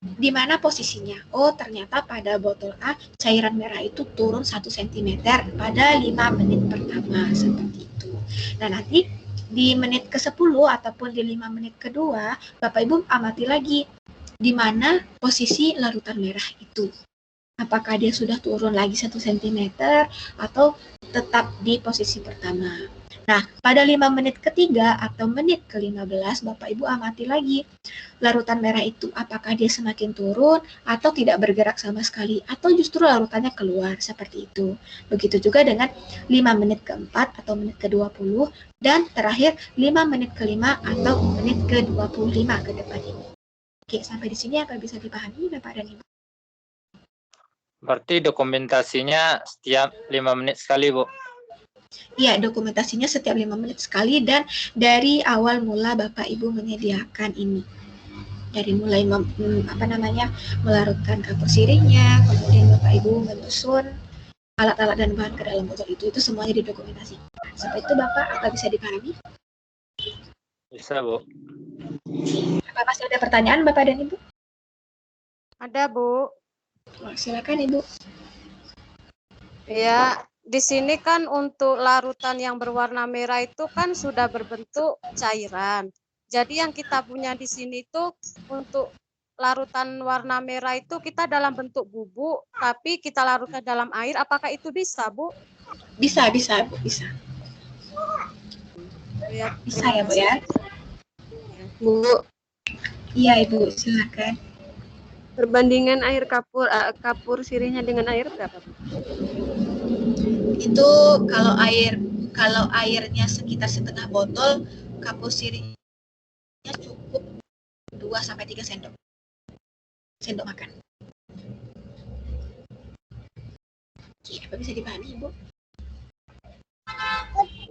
S1: di mana posisinya. Oh, ternyata pada botol A cairan merah itu turun 1 cm pada 5 menit pertama, seperti itu. Nah, nanti di menit ke-10 ataupun di 5 menit kedua, Bapak Ibu amati lagi di mana posisi larutan merah itu. Apakah dia sudah turun lagi 1 cm atau tetap di posisi pertama. Nah, pada 5 menit ketiga atau menit ke-15, Bapak Ibu amati lagi larutan merah itu apakah dia semakin turun atau tidak bergerak sama sekali atau justru larutannya keluar, seperti itu. Begitu juga dengan 5 menit keempat atau menit ke-20 dan terakhir 5 menit ke-5 atau menit ke-25 ke depan ini. Oke, sampai di sini apa bisa dipahami Bapak dan Ibu?
S4: Berarti dokumentasinya setiap 5 menit sekali, Bu.
S1: Iya, dokumentasinya setiap 5 menit sekali dan dari awal mula Bapak Ibu menyediakan ini. Dari mulai melarutkan kapur sirihnya, kemudian Bapak Ibu menyusun alat-alat dan bahan ke dalam botol itu semuanya didokumentasikan. Seperti itu Bapak, apa bisa dipahami?
S4: Bisa, Bu.
S1: Apa masih ada pertanyaan Bapak dan Ibu?
S8: Ada, Bu.
S1: Oh, silakan Ibu.
S8: Ya, di sini kan untuk larutan yang berwarna merah itu kan sudah berbentuk cairan. Jadi yang kita punya di sini itu untuk larutan warna merah itu kita dalam bentuk bubuk, tapi kita larutkan dalam air. Apakah itu bisa, Bu?
S1: Bisa, Bu, bisa.
S8: Ya,
S1: bisa ya, Bu ya.
S9: Bu,
S1: Iya, Ibu, silakan.
S9: perbandingan air kapur sirihnya dengan air berapa, Bu?
S1: Itu kalau airnya sekitar setengah botol, kapur sirihnya cukup 2-3 sendok makan. Oke, apa bisa dipahami Ibu?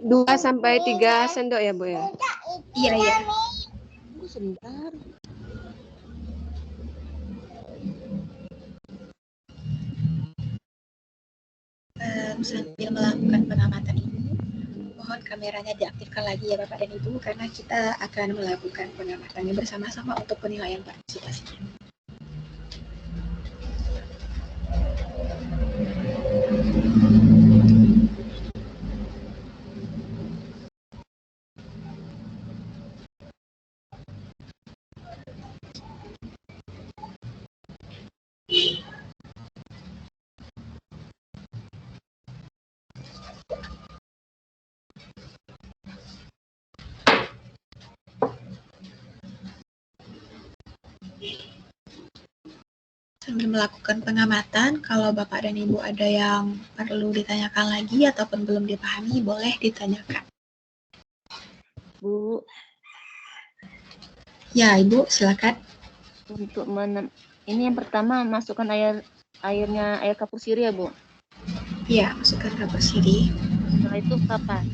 S9: 2-3 sendok ya, Bu ya?
S1: Iya.
S9: Sebentar.
S1: Sambil melakukan pengamatan ini, mohon kameranya diaktifkan lagi ya Bapak dan Ibu, karena kita akan melakukan pengamatannya bersama-sama untuk penilaian partisipasinya. sambil melakukan pengamatan. Kalau Bapak dan Ibu ada yang perlu ditanyakan lagi ataupun belum dipahami, boleh ditanyakan.
S10: Bu,
S1: Ya, Ibu, silakan.
S10: untuk ini yang pertama masukkan air kapur sirih ya, Bu?
S1: Ya, masukkan kapur sirih.
S10: Setelah itu kapas.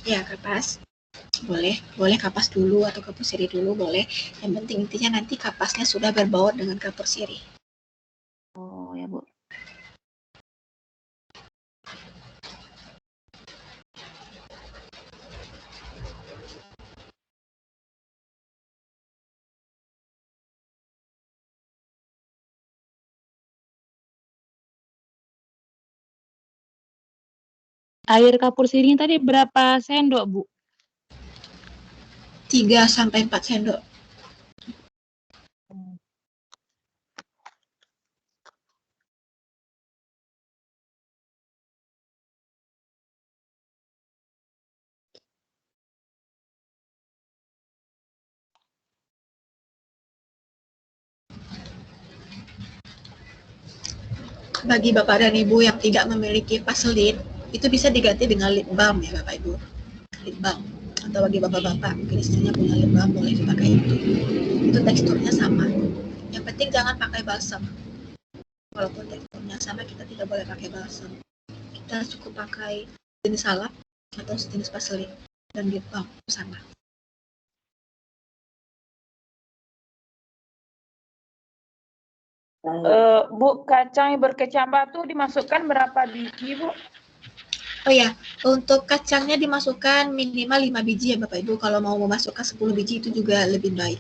S1: Ya, kapas. Boleh kapas dulu atau kapur sirih dulu, boleh. Yang penting intinya nanti kapasnya sudah berbaur dengan kapur sirih.
S10: Oh, ya, Bu.
S3: Air kapur sirih tadi berapa sendok, Bu?
S1: 3-4 sendok. Bagi Bapak dan Ibu yang tidak memiliki Vaseline, itu bisa diganti dengan lip balm ya Bapak Ibu. Lip balm. Atau bagi Bapak-Bapak, mungkin istrinya punya lip balm, boleh dipakai itu. Itu teksturnya sama. Yang penting jangan pakai balsam. Walaupun teksturnya sama, kita tidak boleh pakai balsam. Kita cukup pakai jenis salep atau jenis Vaseline dan lip balm sama.
S3: Bu, kacang yang berkecambah tuh dimasukkan berapa biji, Bu?
S1: Oh ya, untuk kacangnya dimasukkan minimal 5 biji ya Bapak Ibu. Kalau mau memasukkan 10 biji itu juga lebih baik.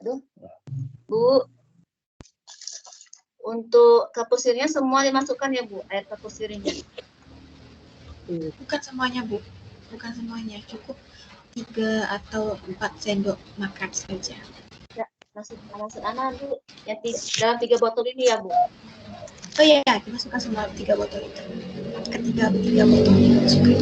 S10: Aduh. Bu, untuk kapur sirihnya semua dimasukkan ya, Bu, air kapur sirihnya?
S1: Bukan semuanya Bu, bukan semuanya, cukup 3 atau 4 sendok makan saja.
S10: Ya, maksud anak Bu, yang dalam 3 botol ini ya, Bu?
S1: Oh iya, dimasukkan semua 3 botol itu. Ketiga 3 botol dimasukkan.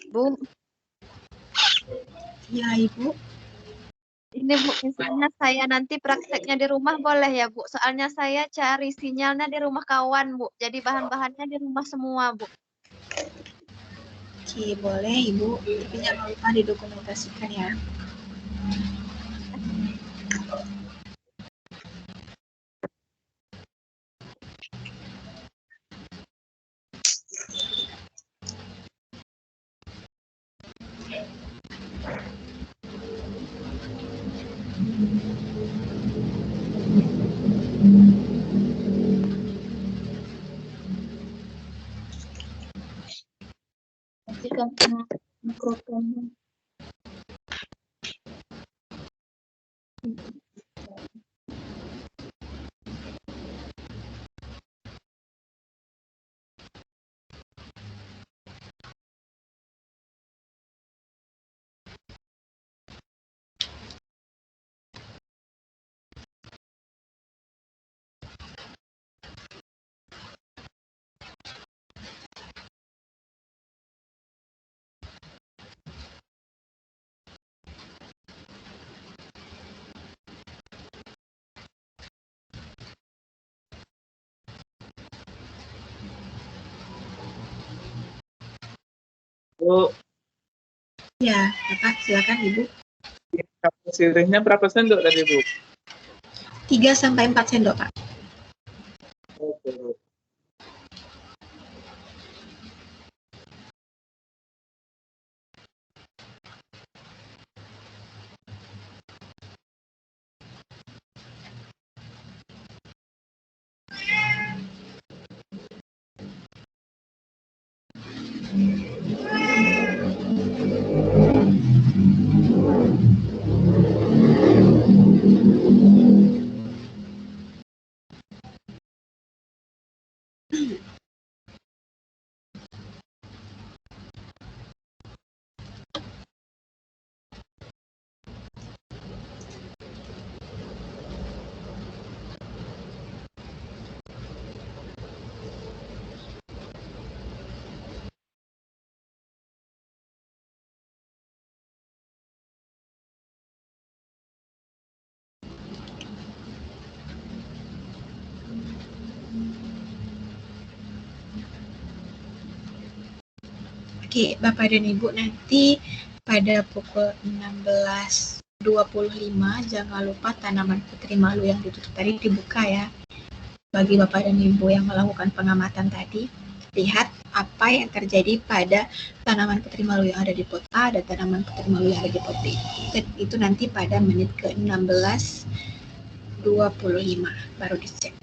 S5: Bu,
S1: Ya Ibu.
S5: ini Bu, misalnya saya nanti prakteknya di rumah boleh ya Bu? Soalnya saya cari sinyalnya di rumah kawan Bu, jadi bahan-bahannya di rumah semua Bu.
S1: Oke, boleh Ibu, tapi jangan lupa didokumentasikan ya.
S10: bukan mikrofonnya.
S11: Bu,
S1: Ya, Bapak, silakan Ibu.
S11: kapasitinya berapa sendok tadi, Bu?
S1: 3 sampai 4 sendok, Pak.
S11: Oke, Bu.
S1: Oke, Bapak dan Ibu, nanti pada pukul 16.25 jangan lupa tanaman putri malu yang ditutup tadi dibuka ya. Bagi Bapak dan Ibu yang melakukan pengamatan tadi, lihat apa yang terjadi pada tanaman putri malu yang ada di pot A dan tanaman putri malu yang ada di pot B. Itu nanti pada menit ke 16.25 baru dicek.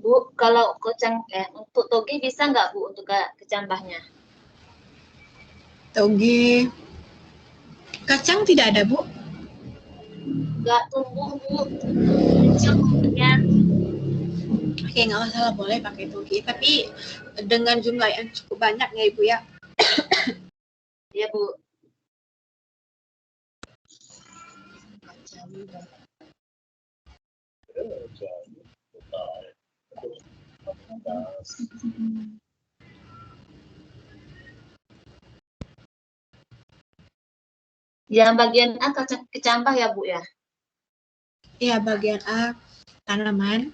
S10: Bu, kalau untuk toge bisa nggak Bu untuk kecambahnya?
S1: Toge kacang tidak ada, Bu?
S10: Nggak tumbuh Bu, kemudian.
S1: Oke, nggak masalah, boleh pakai toge, tapi dengan jumlah yang cukup banyak ya Ibu ya.
S10: Iya Bu. Yang bagian A kecambah ya Bu ya?
S1: Iya, bagian A tanaman,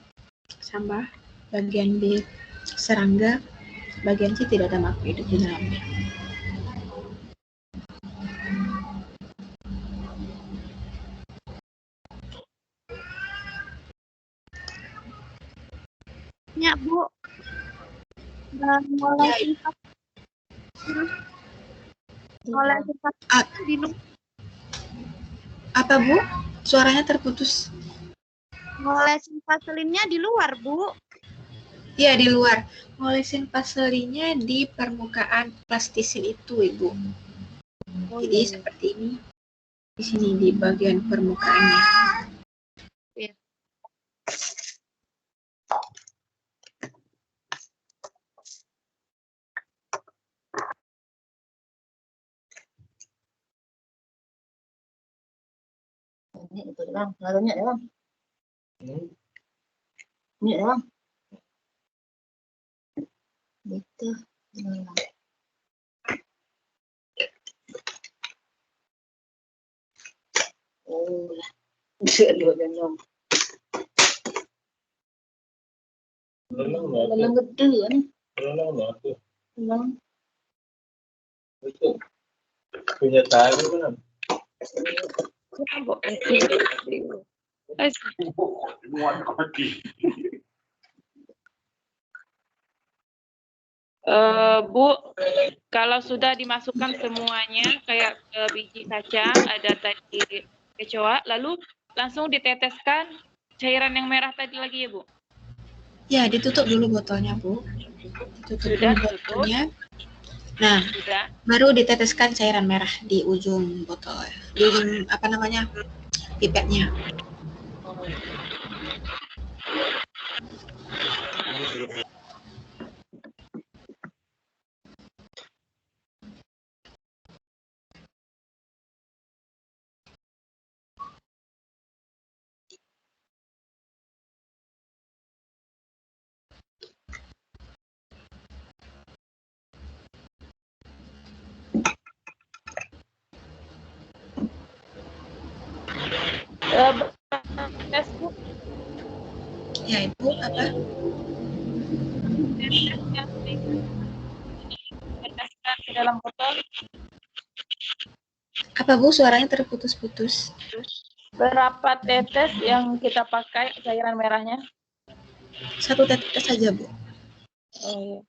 S1: sambah, bagian B serangga, bagian C tidak ada makhluk hidup di dalamnya.
S5: Ya, Bu. Dan mulai singkat. Mulai singkat di
S1: Apa, Bu? Suaranya terputus.
S5: ngolesin vaselinnya di luar, Bu.
S1: Iya, di luar. Ngolesin vaselinnya di permukaan plastisin itu, Ibu.
S5: Oh,
S1: Jadi
S5: iya.
S1: seperti ini. Di sini di bagian permukaannya.
S5: Iya.
S10: Ini itu bang, lalunya ya bang. Ini ya bang. Gitu. Oh, dua gendong. Lelang gede kan? Lelang.
S11: Itu punya tali kan?
S3: Bu, kalau sudah dimasukkan semuanya kayak biji kacang, ada tadi kecoa, lalu langsung diteteskan cairan yang merah tadi lagi ya Bu?
S1: Ya, ditutup dulu botolnya, Bu. Ditutup
S3: Sudah
S1: dulu
S3: ditutup.
S1: botolnya. Nah,
S3: Sudah.
S1: baru diteteskan cairan merah di ujung botol. Di ujung apa namanya? Pipetnya.
S3: Tes Bu,
S1: Ya, Ibu apa?
S3: tetes yang diteteskan ke dalam botol.
S1: Apa Bu, suaranya terputus-putus?
S3: Berapa tetes yang kita pakai cairan merahnya?
S1: 1 tetes saja, Bu.
S3: Oh, iya.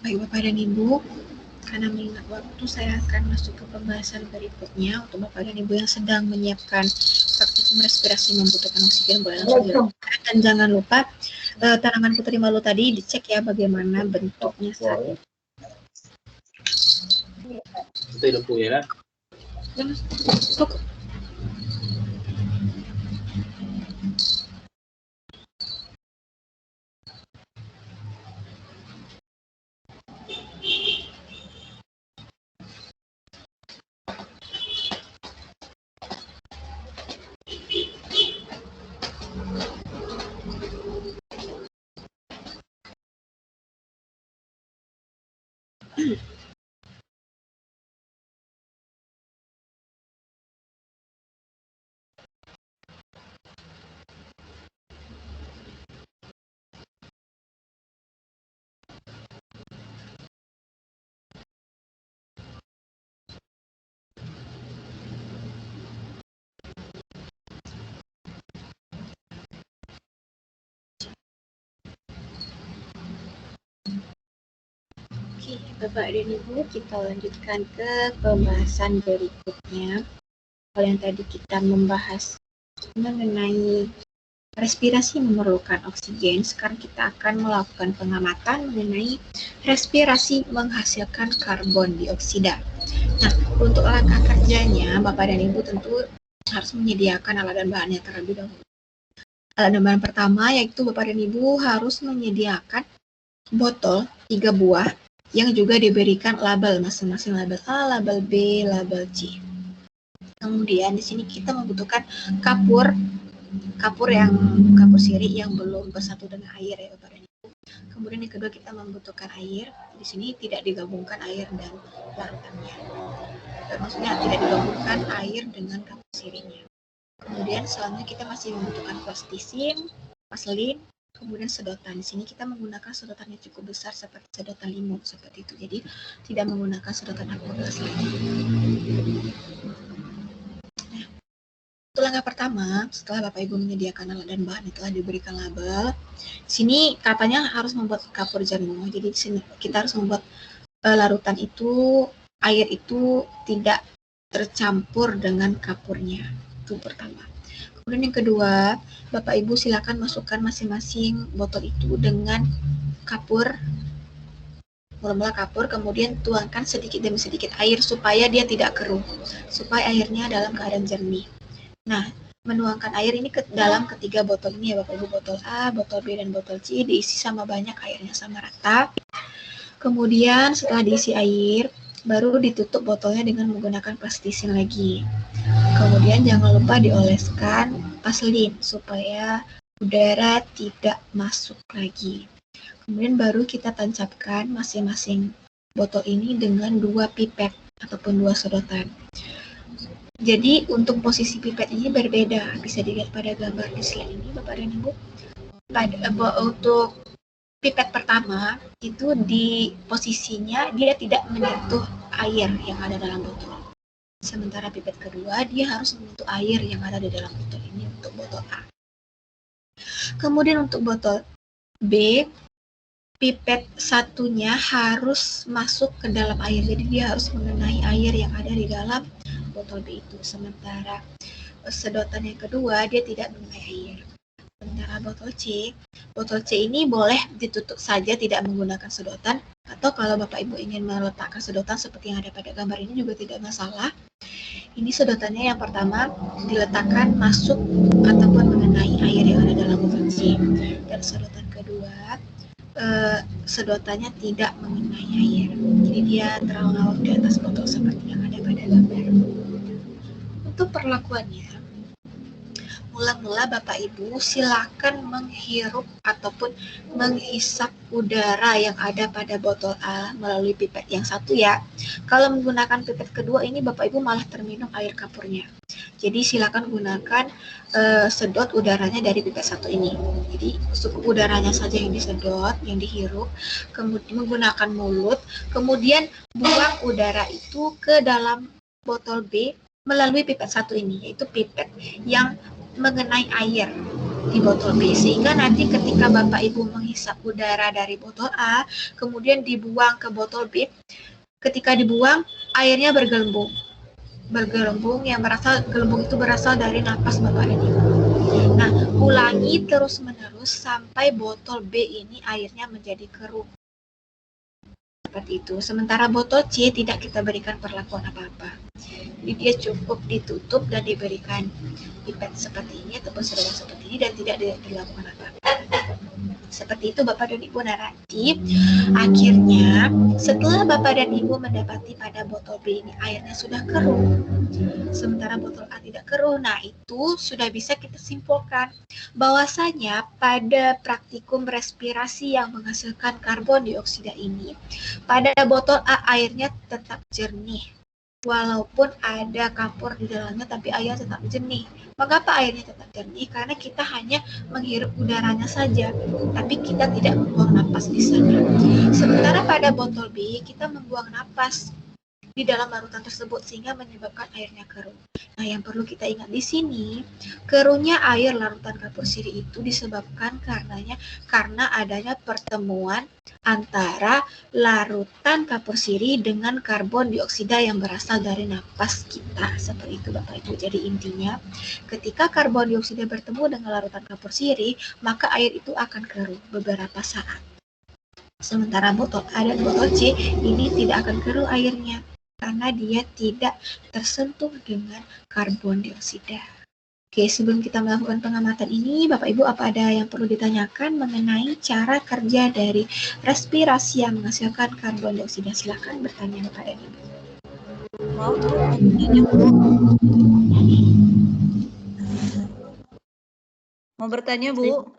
S1: Baik Bapak dan Ibu, karena mengingat waktu saya akan masuk ke pembahasan berikutnya. Untuk Bapak dan Ibu yang sedang menyiapkan praktikum respirasi membutuhkan oksigen boleh langsung dilakukan. Dan jangan lupa tanaman putri malu tadi dicek ya bagaimana bentuknya saat ini.
S11: Itu lempu ya.
S1: Cukup. Oke, Bapak dan Ibu, kita lanjutkan ke pembahasan berikutnya. Kalau yang tadi kita membahas mengenai respirasi memerlukan oksigen, sekarang kita akan melakukan pengamatan mengenai respirasi menghasilkan karbon dioksida. Nah, untuk langkah kerjanya, Bapak dan Ibu tentu harus menyediakan alat dan bahannya terlebih dahulu. Alat dan bahan pertama yaitu Bapak dan Ibu harus menyediakan botol 3 buah yang juga diberikan label masing-masing, label A, label B, label C. Kemudian di sini kita membutuhkan kapur sirih yang belum bersatu dengan air ya Bapak dan Ibu. Kemudian yang kedua kita membutuhkan air. Di sini tidak digabungkan air dan larutannya. Maksudnya tidak digabungkan air dengan kapur sirihnya. Kemudian selanjutnya kita masih membutuhkan plastisin, vaselin, kemudian sedotan. Di sini kita menggunakan sedotan yang cukup besar seperti sedotan limau seperti itu. Jadi tidak menggunakan sedotan aquagelas lagi. Untuk langkah pertama, setelah Bapak Ibu menyediakan alat dan bahan yang telah diberikan label, di sini katanya harus membuat kapur jamu. Jadi di sini kita harus membuat larutan itu, air itu tidak tercampur dengan kapurnya. Itu pertama. Kemudian yang kedua, Bapak Ibu silakan masukkan masing-masing botol itu dengan kapur, mula-mula kapur, kemudian tuangkan sedikit demi sedikit air supaya dia tidak keruh, supaya airnya dalam keadaan jernih. Nah, menuangkan air ini ke dalam ketiga botol ini ya Bapak Ibu, botol A, botol B, dan botol C, diisi sama banyak, airnya sama rata. Kemudian setelah diisi air, baru ditutup botolnya dengan menggunakan plastisin lagi. Kemudian jangan lupa dioleskan vaselin supaya udara tidak masuk lagi. Kemudian baru kita tancapkan masing-masing botol ini dengan 2 pipet ataupun 2 sedotan. Jadi untuk posisi pipet ini berbeda, bisa dilihat pada gambar di slide ini Bapak dan Ibu. Untuk pipet pertama itu di posisinya dia tidak menyentuh air yang ada dalam botol. Sementara pipet kedua dia harus menyentuh air yang ada di dalam botol ini untuk botol A. Kemudian untuk botol B, pipet satunya harus masuk ke dalam air, jadi dia harus mengenai air yang ada di dalam botol B itu. Sementara sedotan yang kedua dia tidak mengenai air. Sementara botol C ini boleh ditutup saja tidak menggunakan sedotan, atau kalau Bapak Ibu ingin meletakkan sedotan seperti yang ada pada gambar ini juga tidak masalah. Ini sedotannya yang pertama diletakkan masuk ataupun mengenai air yang ada dalam botol C, dan sedotan kedua sedotannya tidak mengenai air, jadi dia terawang-awang di atas botol seperti yang ada pada gambar. Untuk perlakuannya, mula-mula Bapak Ibu silakan menghirup ataupun menghisap udara yang ada pada botol A melalui pipet yang satu ya. Kalau menggunakan pipet kedua ini Bapak Ibu malah terminum air kapurnya. Jadi silakan gunakan sedot udaranya dari pipet satu ini. Jadi cukup udaranya saja yang disedot, yang dihirup, kemudian menggunakan mulut, kemudian buang udara itu ke dalam botol B melalui pipet satu ini, yaitu pipet yang mengenai air di botol B, sehingga nanti ketika Bapak Ibu menghisap udara dari botol A kemudian dibuang ke botol B, ketika dibuang airnya bergelembung yang gelembung itu berasal dari napas Bapak dan Ibu. Nah, ulangi terus menerus sampai botol B ini airnya menjadi keruh seperti itu. Sementara botol C tidak kita berikan perlakuan apa-apa, jadi dia cukup ditutup dan diberikan pipet seperti ini ataupun sedotan seperti ini dan tidak dilakukan apa-apa. Seperti itu Bapak dan Ibu naratif. Akhirnya setelah Bapak dan Ibu mendapati pada botol B ini airnya sudah keruh, sementara botol A tidak keruh, nah itu sudah bisa kita simpulkan bahwasanya pada praktikum respirasi yang menghasilkan karbon dioksida ini, pada botol A airnya tetap jernih. Walaupun ada kapur di dalamnya, tapi air tetap jernih. Mengapa airnya tetap jernih? Karena kita hanya menghirup udaranya saja, tapi kita tidak membuang napas di sana. Sementara pada botol B, kita membuang napas. di dalam larutan tersebut sehingga menyebabkan airnya keruh. Nah, yang perlu kita ingat di sini, keruhnya air larutan kapur sirih itu disebabkan karena adanya pertemuan antara larutan kapur sirih dengan karbon dioksida yang berasal dari napas kita. Seperti itu Bapak Ibu. Jadi intinya, ketika karbon dioksida bertemu dengan larutan kapur sirih, maka air itu akan keruh beberapa saat. Sementara botol A dan botol C ini tidak akan keruh airnya karena dia tidak tersentuh dengan karbon dioksida. Oke, sebelum kita melakukan pengamatan ini, Bapak Ibu, apa ada yang perlu ditanyakan mengenai cara kerja dari respirasi yang menghasilkan karbon dioksida? Silakan bertanya kepada Ibu.
S7: Maaf Bu, mau bertanya Bu. Mau bertanya Bu?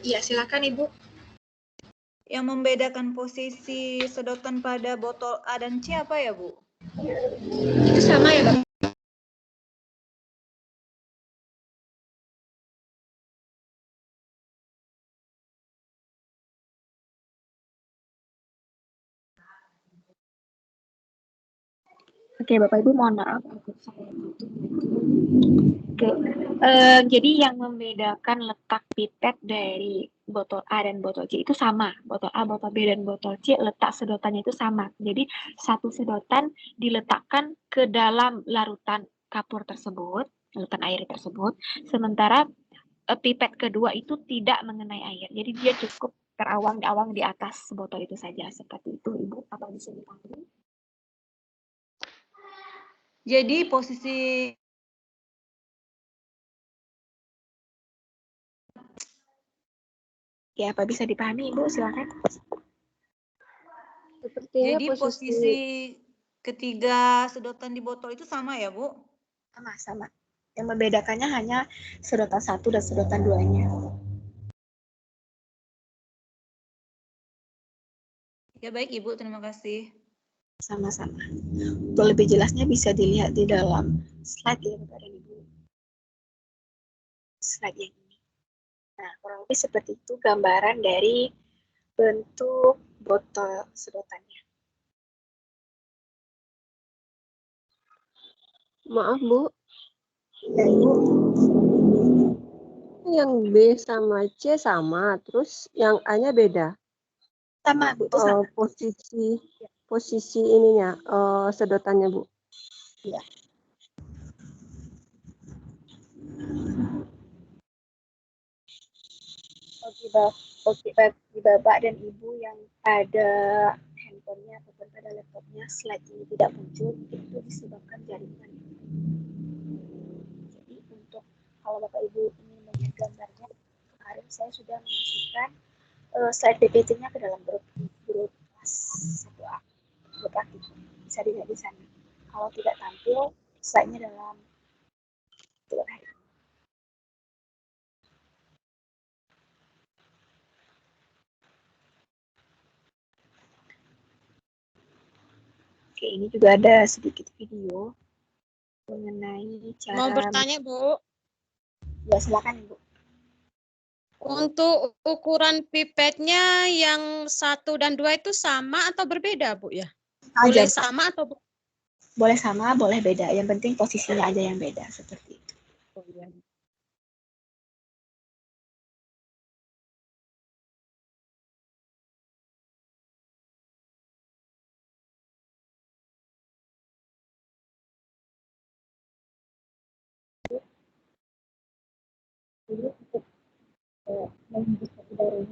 S1: Iya, silakan Ibu.
S7: Yang membedakan posisi sedotan pada botol A dan C apa ya Bu?
S1: Itu sama ya Bapak? Oke, Bapak Ibu, mohon maaf. Oke, jadi yang membedakan letak pipet dari botol A dan botol C itu sama. Botol A, botol B, dan botol C letak sedotannya itu sama. Jadi satu sedotan diletakkan ke dalam larutan kapur tersebut, larutan air tersebut. Sementara pipet kedua itu tidak mengenai air. Jadi dia cukup terawang-awang di atas botol itu saja. Seperti itu, Ibu. Apa bisa dipahami?
S7: Jadi posisi
S1: Ya, apa bisa dipahami, Ibu? Silakan.
S9: Sepertinya
S7: jadi posisi ketiga sedotan di botol itu sama ya Bu?
S1: Sama. Yang membedakannya hanya sedotan 1 dan sedotan 2-nya.
S7: Ya baik Ibu, terima kasih.
S1: Sama-sama. Untuk lebih jelasnya bisa dilihat di dalam slide yang ada Ibu. Slide yang ini. Nah, kurang lebih seperti itu gambaran dari bentuk botol sedotannya.
S9: Maaf Bu,
S1: Ya, Ibu.
S9: yang B sama C sama, terus yang A-nya beda.
S1: Sama, Bu. Itu sama.
S9: Posisi ininya, sedotannya Bu.
S1: Ya. Bagi Bapak dan Ibu yang pada handphonenya ataupun pada laptopnya slide ini tidak muncul, itu disebabkan jaringan. Jadi untuk kalau Bapak Ibu ingin melihat gambarnya, kemarin saya sudah memasukkan slide PPT-nya ke dalam grup kelas 1A, grup aktif. Bisa dilihat di sana. Kalau tidak tampil, slide-nya dalam grup hari. Oke, ini juga ada sedikit video mengenai cara.
S8: Mau bertanya, Bu?
S1: Ya, silakan, Ibu.
S8: Untuk ukuran pipetnya yang 1 dan 2 itu sama atau berbeda, Bu ya? Boleh sama atau
S1: boleh sama, boleh beda. Yang penting posisinya aja yang beda, seperti itu.
S8: Oh, ya.
S1: Jadi untuk menghembus udara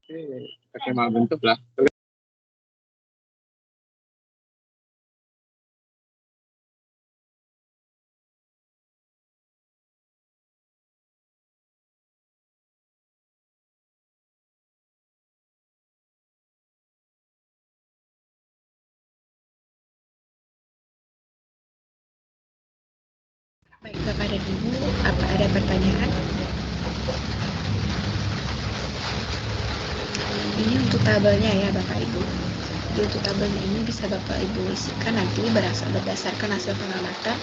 S11: Pakai mal bentuk lah.
S1: Baik Bapak dan Ibu, apa ada pertanyaan? Ini untuk tabelnya ya Bapak Ibu. Jadi untuk tabelnya ini bisa Bapak Ibu isikan nanti berdasarkan hasil pengamatan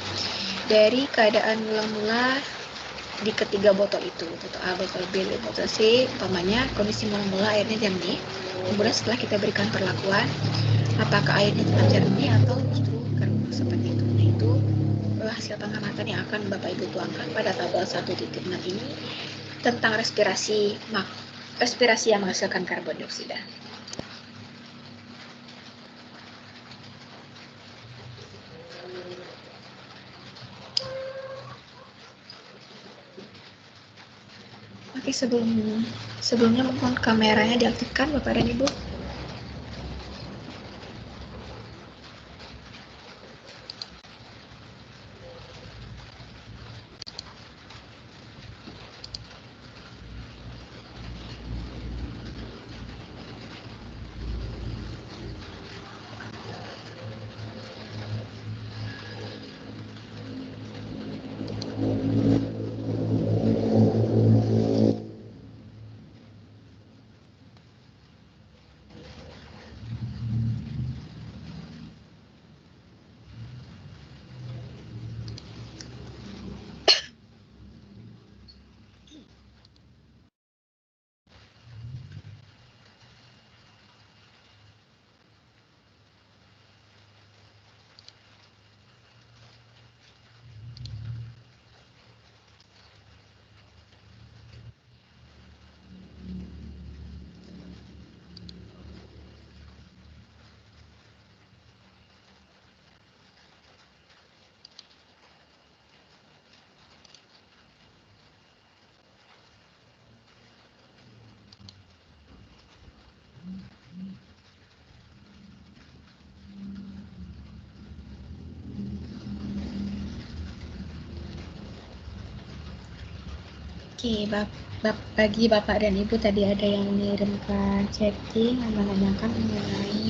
S1: dari keadaan mula-mula di ketiga botol itu, botol A, botol B, dan botol C. Umpamanya kondisi mula-mula airnya jernih. Kemudian setelah kita berikan perlakuan, apakah airnya tetap jernih atau justru keruh seperti itu. Nah itu hasil pengamatan yang akan Bapak Ibu tuangkan pada tabel 1.6 ini tentang respirasi yang menghasilkan karbon dioksida. Oke, sebelumnya mohon kameranya diaktifkan Bapak dan Ibu. Oke, bagi Bapak dan Ibu tadi ada yang mengirimkan chatting menanyakan mengenai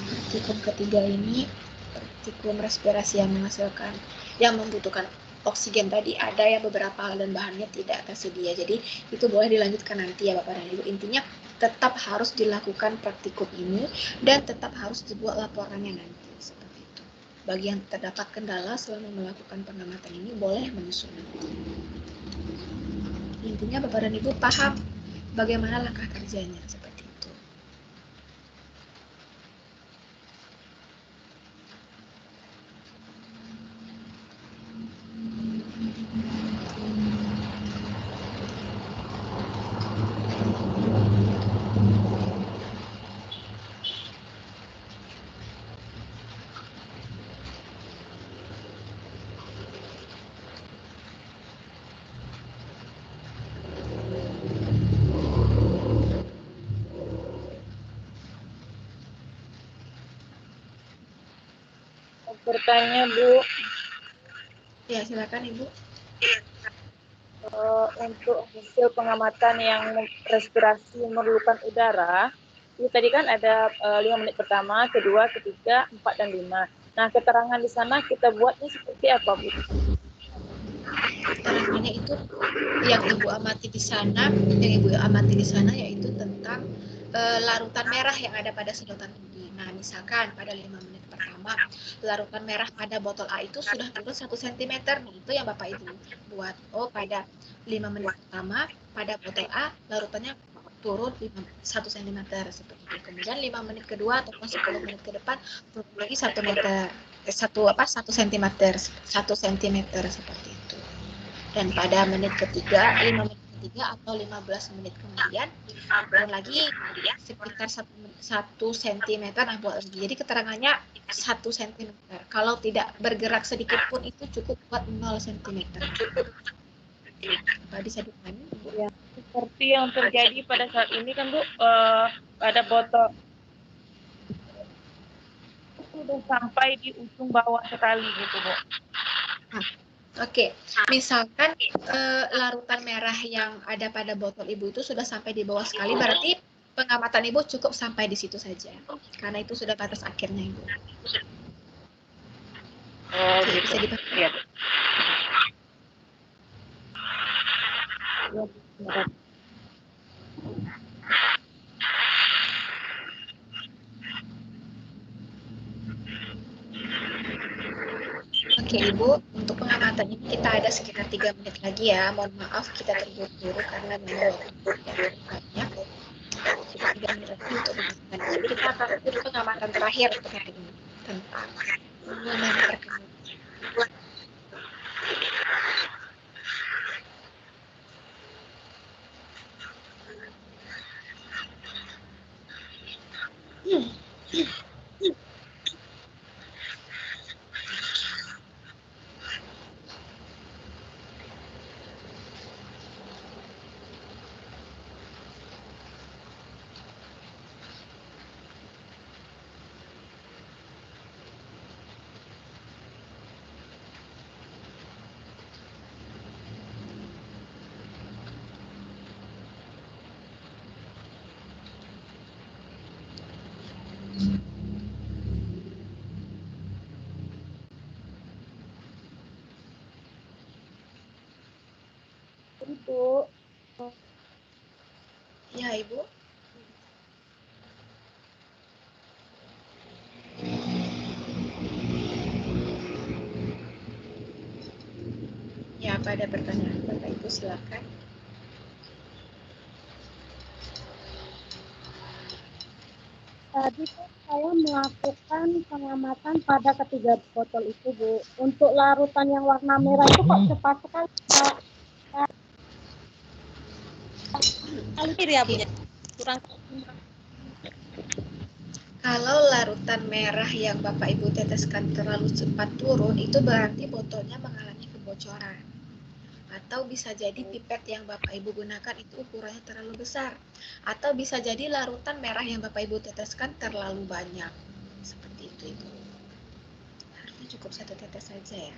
S1: praktikum ketiga ini, praktikum respirasi yang membutuhkan oksigen tadi, ada ya beberapa hal dan bahannya tidak tersedia. Jadi itu boleh dilanjutkan nanti ya Bapak dan Ibu. Intinya tetap harus dilakukan praktikum ini dan tetap harus dibuat laporannya nanti seperti itu. Bagi yang terdapat kendala selama melakukan pengamatan ini boleh menyusul nanti. Intinya Bapak dan Ibu paham bagaimana langkah kerjanya seperti itu.
S3: Bertanya Bu.
S1: Ya silakan Ibu.
S3: Untuk hasil pengamatan yang respirasi memerlukan udara, itu tadi kan ada 5 menit pertama, kedua, ketiga, 4, dan 5. Nah, keterangan di sana kita buatnya seperti apa, Bu?
S1: Keterangannya itu yang Ibu amati di sana, yaitu tentang larutan merah yang ada pada sedotan ini. Nah, misalkan pada 5 menit pertama, larutan merah pada botol A itu sudah turun 1 cm. Nih, itu yang Bapak Ibu buat. Oh, pada 5 menit pertama, pada botol A, larutannya turun 1 cm seperti itu. Kemudian 5 menit kedua ataupun 10 menit ke depan turun lagi 1 cm seperti itu. Dan pada menit ketiga, 5 menit ketiga atau 15 menit kemudian turun lagi sekitar 1 cm. Nah, buat lagi. Jadi keterangannya 1 cm. Kalau tidak bergerak sedikit pun itu cukup buat 0 cm. Bisa diulangi?
S3: Ya. seperti yang terjadi pada saat ini kan Bu, pada botol sudah sampai di ujung bawah sekali gitu Bu.
S1: Oke, misalkan larutan merah yang ada pada botol ibu itu sudah sampai di bawah sekali, berarti pengamatan ibu cukup sampai di situ saja, karena itu sudah batas akhirnya ibu.
S3: Oh,
S1: Oke,
S3: gitu.
S1: bisa dipahami.
S3: Iya.
S1: Oke Ibu, untuk pengamatan ini kita ada sekitar 3 menit lagi ya. Mohon maaf kita terburu-buru karena memang waktu banyak. Kita 3 menit lagi untuk pengamatan. Jadi kita akan lanjut pengamatan terakhir untuk hari ini tentang hubungan perkebunan.
S8: Ibu.
S1: Ya Ibu. Ya, apa ada pertanyaan Bapak Ibu silakan.
S8: Tadi kan saya melakukan pengamatan pada ketiga botol itu, Bu. Untuk larutan yang warna merah itu kok cepat sekali. Kali ya, Bu. Kurang.
S1: Kalau larutan merah yang Bapak Ibu teteskan terlalu cepat turun, itu berarti botolnya mengalami kebocoran. Atau bisa jadi pipet yang Bapak Ibu gunakan itu ukurannya terlalu besar. Atau bisa jadi larutan merah yang Bapak Ibu teteskan terlalu banyak. Seperti itu, Ibu. Harusnya cukup 1 tetes saja ya.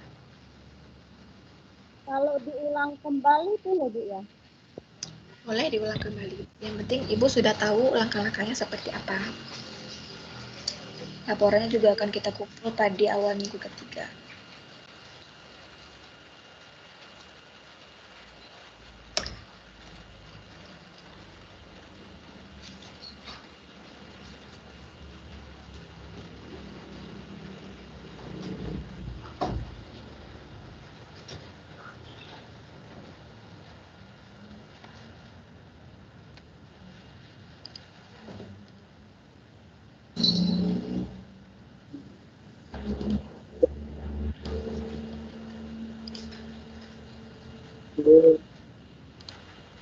S8: Kalau diulang kembali boleh, Bu ya?
S1: Boleh diulang kembali. Yang penting Ibu sudah tahu langkah-langkahnya seperti apa. Laporannya juga akan kita kumpul pada awal minggu ketiga.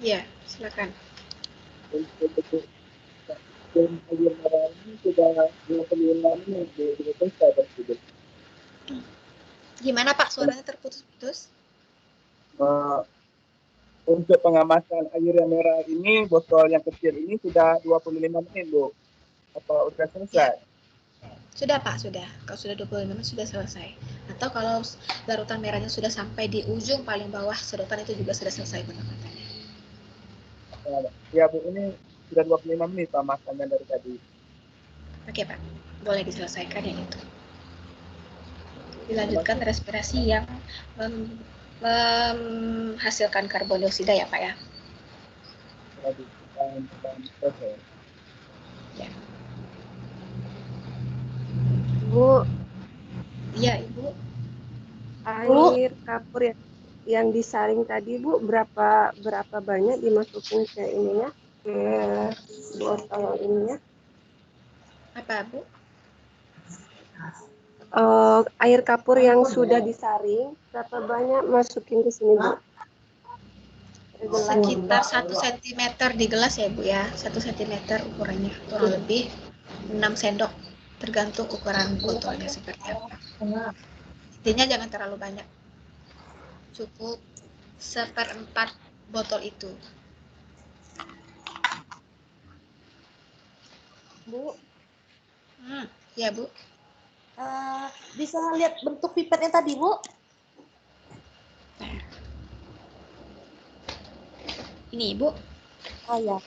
S1: Ya, silakan. Gimana Pak, suaranya terputus-putus?
S11: Untuk pengamatan air yang merah ini, botol yang kecil ini sudah 25 menit, Bu. Apa udah selesai?
S1: Sudah Pak, sudah. Kalau sudah 25 menit sudah selesai. Atau kalau larutan merahnya sudah sampai di ujung paling bawah sedotan itu juga sudah selesai pengamatannya.
S11: Ya Bu, ini sudah 25 menit pengamatannya dari tadi.
S1: Oke Pak, boleh diselesaikan yang itu. Dilanjutkan respirasi yang menghasilkan karbon dioksida ya Pak ya. Ya.
S12: Bu.
S1: Iya Ibu.
S12: Air kapur yang disaring tadi Bu, berapa banyak dimasukin ke ininya, ke botol ininya?
S1: Apa Bu?
S12: Air kapur yang sudah disaring, berapa banyak masukin ke sini Bu?
S1: Sekitar 1 cm di gelas ya Bu ya, 1 cm ukurannya, kurang lebih 6 sendok, tergantung ukuran botolnya seperti apa. Intinya jangan terlalu banyak, cukup 1/4 botol itu.
S6: Bu.
S1: Ya, Bu.
S6: Bisa lihat bentuk pipetnya tadi, Bu?
S1: Ini, Bu.
S6: Oh ya.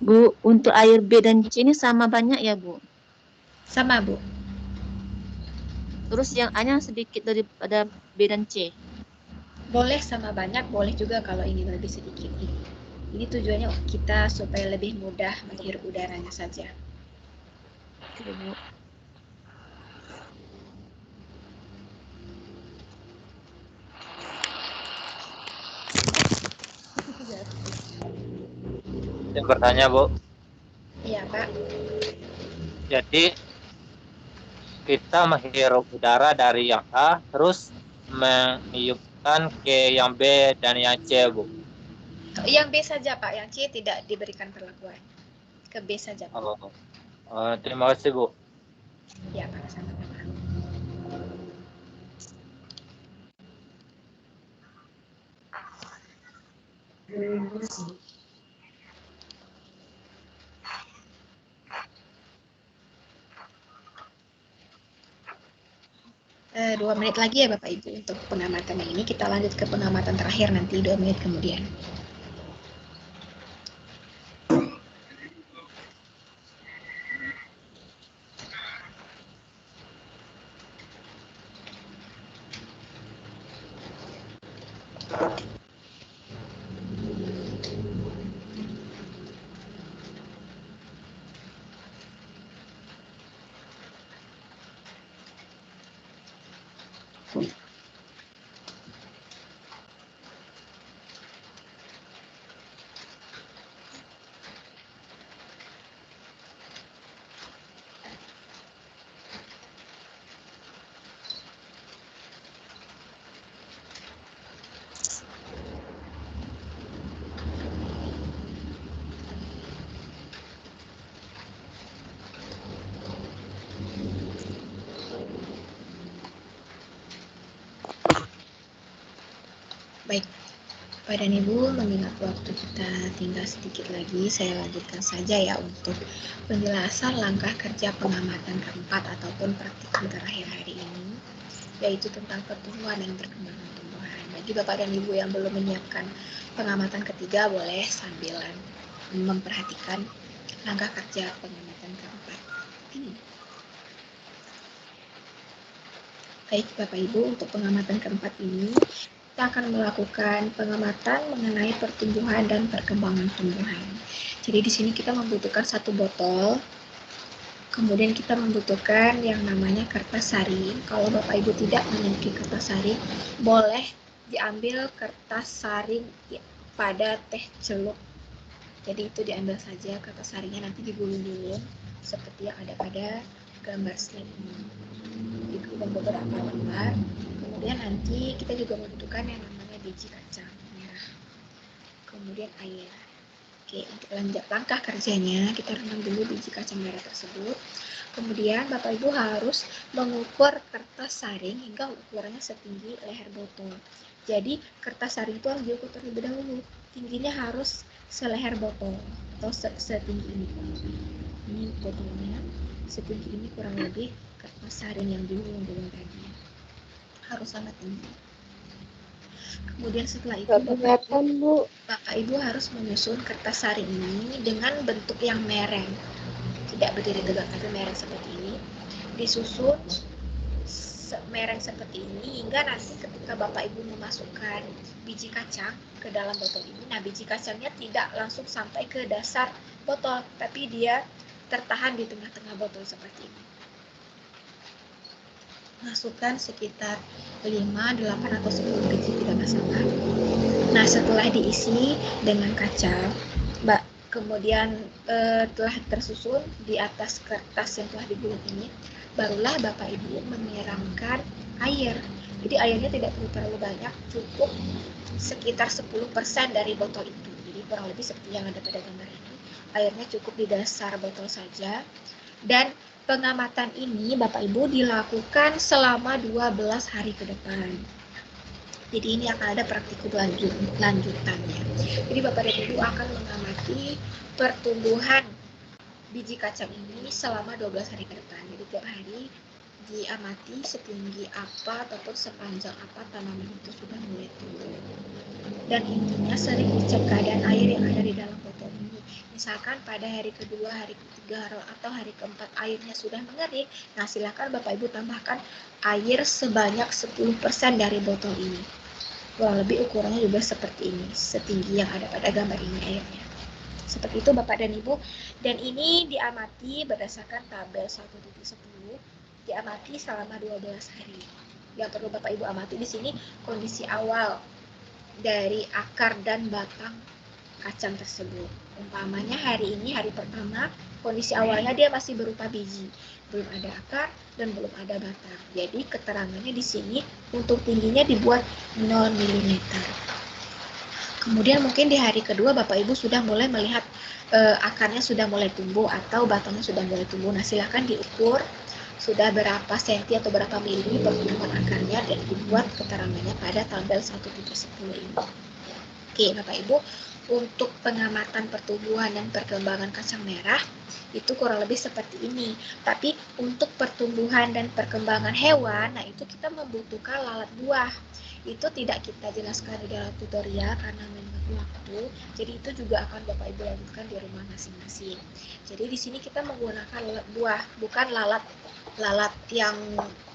S10: Bu, untuk air B dan C ini sama banyak ya, Bu?
S1: Sama, Bu.
S10: Terus yang A-nya sedikit daripada B dan C?
S1: Boleh sama banyak, boleh juga kalau ingin lebih sedikit. Ini tujuannya kita supaya lebih mudah menghirup udaranya saja.
S10: Oke, Bu.
S4: Saya bertanya, Bu.
S1: Iya, Pak.
S4: Jadi kita menghirup udara dari yang A, terus meniupkan ke yang B dan yang C, Bu.
S1: Yang B saja, Pak. Yang C tidak diberikan perlakuan. Ke B saja, Pak.
S4: Terima kasih, Bu.
S1: Ya, Pak. Sama-sama. 2 menit lagi ya Bapak Ibu untuk pengamatan ini. Kita lanjut ke pengamatan terakhir nanti 2 menit kemudian. Baik, Bapak dan Ibu, mengingat waktu kita tinggal sedikit lagi, saya lanjutkan saja ya untuk penjelasan langkah kerja pengamatan keempat ataupun praktikum terakhir hari ini, yaitu tentang pertumbuhan dan perkembangan tumbuhan. Bagi Bapak dan Ibu yang belum menyiapkan pengamatan ketiga, boleh sambilan memperhatikan langkah kerja pengamatan keempat ini. Baik Bapak Ibu, untuk pengamatan keempat ini, kita akan melakukan pengamatan mengenai pertumbuhan dan perkembangan tumbuhan. Jadi di sini kita membutuhkan 1 botol, kemudian kita membutuhkan yang namanya kertas saring. Kalau Bapak Ibu tidak memiliki kertas saring, boleh diambil kertas saring pada teh celup. Jadi itu diambil saja kertas saringnya, nanti digulung-gulung seperti yang ada pada gambar slide ini. Digulung beberapa lembar. Kemudian nanti kita juga membutuhkan yang namanya biji kacang merah. Kemudian air. Oke, untuk lanjut langkah kerjanya, kita rendam dulu biji kacang merah tersebut. Kemudian Bapak Ibu harus mengukur kertas saring hingga ukurannya setinggi leher botol. Jadi kertas saring itu harus diukur terlebih dahulu. Tingginya harus seleher botol atau setinggi ini. Ini botolnya setinggi ini kurang lebih kertas saring yang digulung-gulung tadi. Harus sangat tinggi. Kemudian setelah itu Bapak Ibu harus menyusun kertas saring ini dengan bentuk yang mereng, tidak berdiri tegak tapi mereng seperti ini. Disusun mereng seperti ini hingga nanti ketika Bapak Ibu memasukkan biji kacang ke dalam botol ini, nah biji kacangnya tidak langsung sampai ke dasar botol, tapi dia tertahan di tengah-tengah botol seperti ini. Masukkan sekitar 5, 8, atau 10 biji, tidak masalah. Nah, setelah diisi dengan kacang, kemudian telah tersusun di atas kertas yang telah digulung ini, barulah Bapak Ibu menyiramkan air. Jadi airnya tidak perlu terlalu banyak, cukup sekitar 10% dari botol itu. Jadi kurang lebih seperti yang ada pada gambar ini. Airnya cukup di dasar botol saja. Dan pengamatan ini Bapak Ibu dilakukan selama 12 hari ke depan. Jadi ini akan ada praktikum lanjutannya. Jadi Bapak dan Ibu akan mengamati pertumbuhan biji kacang ini selama 12 hari ke depan. Jadi tiap hari diamati setinggi apa ataupun sepanjang apa tanaman itu sudah mulai tumbuh. Dan intinya sering dicek keadaan air yang ada di dalam botol ini. Misalkan pada hari kedua, hari ketiga, atau hari keempat airnya sudah mengering, nah silakan Bapak Ibu tambahkan air sebanyak 10% dari botol ini. Kurang lebih ukurannya juga seperti ini, setinggi yang ada pada gambar ini airnya. Seperti itu Bapak dan Ibu. Dan ini diamati berdasarkan tabel 1.10, diamati selama 12 hari. Yang perlu Bapak Ibu amati di sini kondisi awal dari akar dan batang kacang tersebut. Umpamanya hari ini, hari pertama, kondisi awalnya dia masih berupa biji, belum ada akar dan belum ada batang. Jadi keterangannya di sini untuk tingginya dibuat 0 mm. Kemudian mungkin di hari kedua Bapak Ibu sudah mulai melihat akarnya sudah mulai tumbuh atau batangnya sudah mulai tumbuh. Nah silakan diukur sudah berapa senti atau berapa mili pertumbuhan akarnya dan dibuat keterangannya pada tabel 1.10 ini. Oke Bapak Ibu, untuk pengamatan pertumbuhan dan perkembangan kacang merah itu kurang lebih seperti ini. Tapi untuk pertumbuhan dan perkembangan hewan, nah itu kita membutuhkan lalat buah. Itu tidak kita jelaskan di dalam tutorial karena memang waktu. Jadi itu juga akan Bapak Ibu lanjutkan di rumah masing-masing. Jadi di sini kita menggunakan lalat buah, bukan lalat yang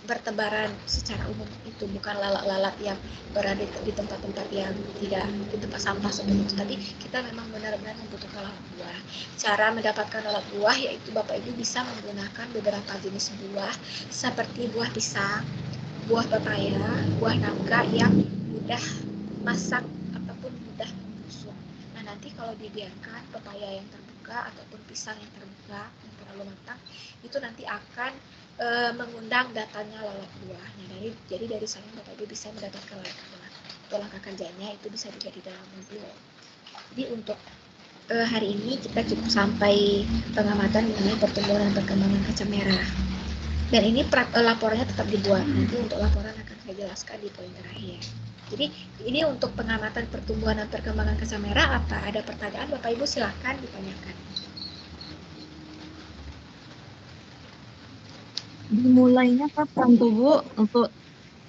S1: bertebaran secara umum, itu bukan lalat yang berada di tempat-tempat yang tidak di tempat sampah seperti itu, tapi kita memang benar-benar membutuhkan lalat buah. Cara mendapatkan lalat buah yaitu Bapak Ibu bisa menggunakan beberapa jenis buah seperti buah pisang, buah pepaya, buah nangka yang mudah masak ataupun mudah membusuk. Nah nanti kalau dibiarkan pepaya yang terbuka ataupun pisang yang terbuka yang terlalu matang itu nanti akan mengundang datangnya lalat buah. Nah jadi dari sana Bapak Ibu bisa mendapatkan lalat buah. Tulang kakanjanya itu bisa juga di dalam mobil. Jadi untuk hari ini kita cukup sampai pengamatan mengenai pertumbuhan dan perkembangan kacang merah. Dan ini laporannya tetap dibuat. Nanti untuk laporan akan saya jelaskan di poin terakhir. Jadi ini untuk pengamatan pertumbuhan dan perkembangan kacang merah. Apa ada pertanyaan Bapak Ibu silakan ditanyakan.
S6: Dimulainya kapan tuh Bu untuk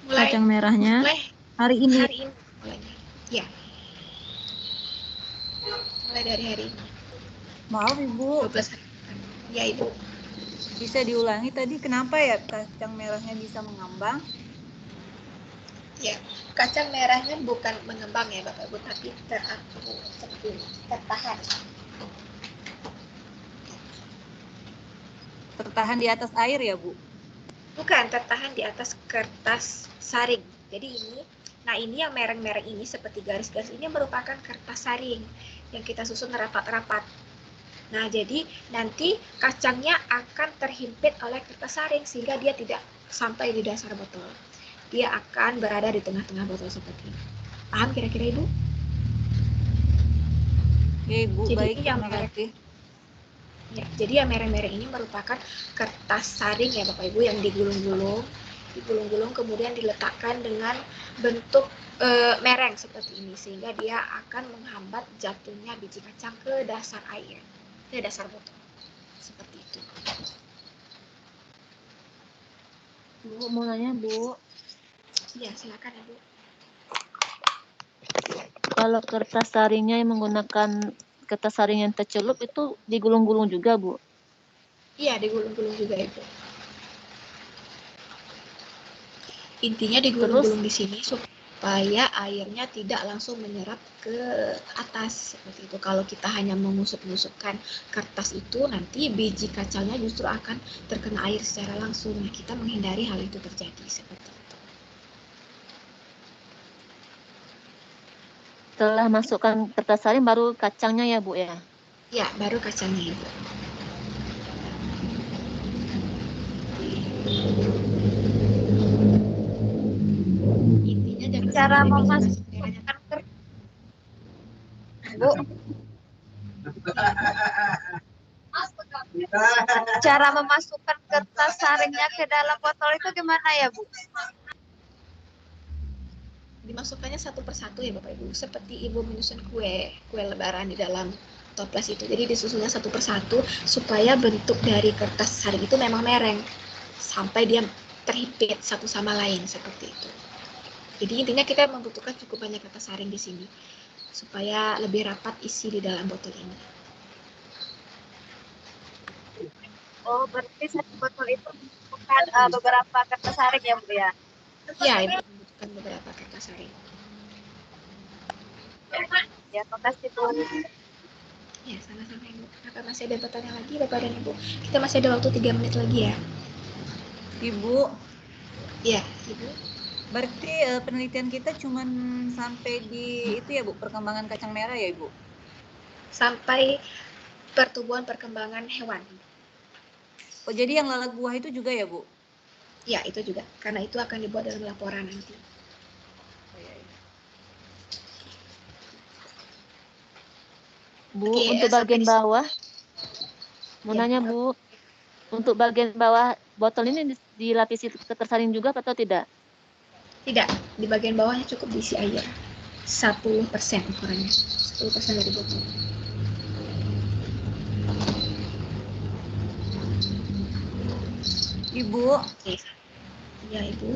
S6: kacang merahnya? Hari ini.
S1: Hari ini mulainya. Ya. Mulai dari hari ini.
S7: Maaf Ibu.
S1: 12 hari. Ya Ibu.
S7: Bisa diulangi tadi kenapa ya kacang merahnya bisa mengambang?
S1: Ya, kacang merahnya bukan mengembang ya Bapak Ibu, tapi tertahan.
S7: Tertahan di atas air ya Bu?
S1: Bukan, tertahan di atas kertas saring. Jadi ini yang mereng-mereng ini seperti garis-garis ini merupakan kertas saring yang kita susun rapat-rapat. Nah, jadi nanti kacangnya akan terhimpit oleh kertas saring sehingga dia tidak sampai di dasar botol. Dia akan berada di tengah-tengah botol seperti ini. Paham kira-kira Ibu?
S7: Ya Ibu,
S1: jadi
S7: baik.
S1: Yang merah, ya, jadi yang merah-merah ini merupakan kertas saring ya Bapak Ibu yang digulung-gulung kemudian diletakkan dengan bentuk mereng seperti ini sehingga dia akan menghambat jatuhnya biji kacang ke dasar air, ke dasar botol. Seperti itu.
S10: Bu, mau nanya Bu.
S1: Ya, silakan Ibu.
S10: Kalau kertas saringnya yang menggunakan kertas saring yang tercelup itu digulung-gulung juga Bu?
S1: Iya, digulung-gulung juga Ibu. Intinya digulung-gulung di sini supaya airnya tidak langsung menyerap ke atas seperti itu. Kalau kita hanya mengusap-ngusupkan kertas itu, nanti biji kacangnya justru akan terkena air secara langsung. Nah, kita menghindari hal itu terjadi seperti itu.
S10: Setelah masukkan kertas saring baru kacangnya ya Bu ya?
S1: Ya, baru kacangnya Ibu. Intinya jangan
S5: cara memasukkan Bu. Cara memasukkan kertas saringnya ke dalam botol itu gimana ya Bu?
S1: dimasukkannya satu persatu ya Bapak Ibu, seperti Ibu menyusun kue lebaran di dalam toples itu. Jadi disusunnya satu persatu supaya bentuk dari kertas saring itu memang mereng sampai dia terhimpit satu sama lain seperti itu. Jadi intinya kita membutuhkan cukup banyak kertas saring di sini supaya lebih rapat isi di dalam botol ini.
S5: Oh, berarti satu botol itu bukan beberapa kertas saring ya Bu ya?
S1: Ya, Ibu membutuhkan beberapa kertas saring.
S5: Ya, makasih Bu.
S1: Ya, sama-sama Ibu. Apa masih ada pertanyaan lagi Bapak dan Ibu? Kita masih ada waktu 3 menit lagi ya.
S7: Ibu.
S1: Ya, Ibu.
S7: Berarti penelitian kita cuma sampai di itu ya Bu, perkembangan kacang merah ya Ibu?
S1: Sampai pertumbuhan perkembangan hewan.
S7: Oh, jadi yang lalat buah itu juga ya Bu?
S1: Ya, itu juga. Karena itu akan dibuat dalam laporan nanti.
S10: Bu,
S1: Oke,
S10: untuk bagian bawah, mau nanya Bu, untuk bagian bawah botol ini dilapisi kertas saring juga atau tidak?
S1: Tidak, di bagian bawahnya cukup diisi air. 10% ukurannya. 10% dari botol.
S7: Ibu.
S1: Iya, Ibu.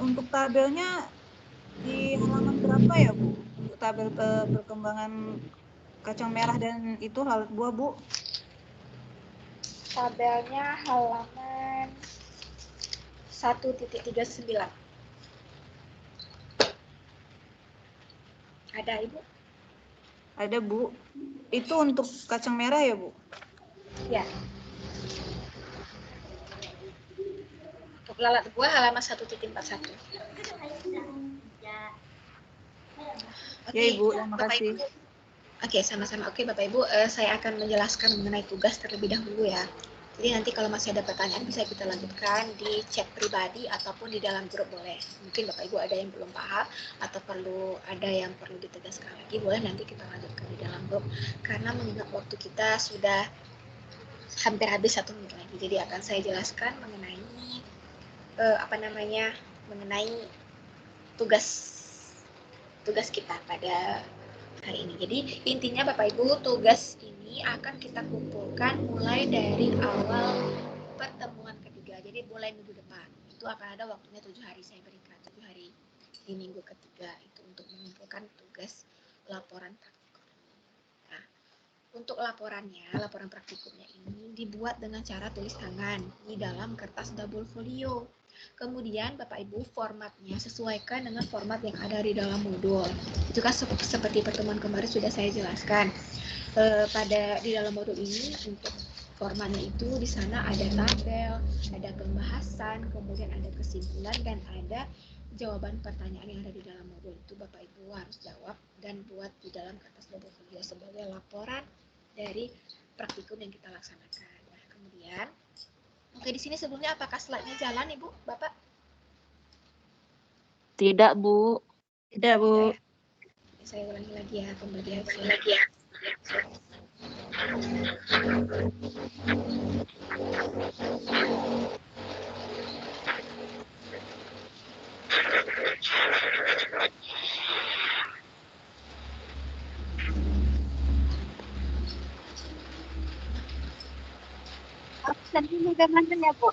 S7: Untuk tabelnya di halaman berapa ya Bu? Untuk tabel perkembangan kacang merah dan itu lalat buah Bu?
S1: Tabelnya halaman 1.39. Ada Ibu?
S7: Ada Bu. Itu untuk kacang merah ya Bu?
S1: Ya. Untuk lalat buah halaman 1.41.
S7: Ya Ibu, terima kasih.
S1: Oke, sama-sama. Oke, Bapak Ibu, saya akan menjelaskan mengenai tugas terlebih dahulu ya. Jadi nanti kalau masih ada pertanyaan bisa kita lanjutkan di chat pribadi ataupun di dalam grup boleh. Mungkin Bapak Ibu ada yang belum paham atau ada yang perlu ditegaskan lagi, boleh nanti kita lanjutkan di dalam grup. Karena mengingat waktu kita sudah hampir habis 1 menit lagi, jadi akan saya jelaskan mengenai mengenai tugas kita pada hari ini. Jadi intinya Bapak Ibu, tugas ini akan kita kumpulkan mulai dari awal pertemuan ketiga. Jadi mulai minggu depan. Itu akan ada waktunya 7 hari saya berikan, 7 hari di minggu ketiga itu untuk mengumpulkan tugas laporan praktikum. Nah, untuk laporan praktikumnya ini dibuat dengan cara tulis tangan di dalam kertas double folio. Kemudian Bapak Ibu formatnya sesuaikan dengan format yang ada di dalam modul. Itu kan seperti pertemuan kemarin sudah saya jelaskan. Di dalam modul ini untuk formatnya itu di sana ada tabel, ada pembahasan, kemudian ada kesimpulan dan ada jawaban pertanyaan yang ada di dalam modul. Itu Bapak Ibu harus jawab dan buat di dalam kertas double folio sebagai laporan dari praktikum yang kita laksanakan. Nah, kemudian oke, di sini sebelumnya apakah slide-nya jalan, Ibu, Bapak?
S10: Tidak, Bu.
S1: Tidak, Bu. Saya ulangi lagi ya, pembagian slide.
S5: Absennya bagaimana ya Bu?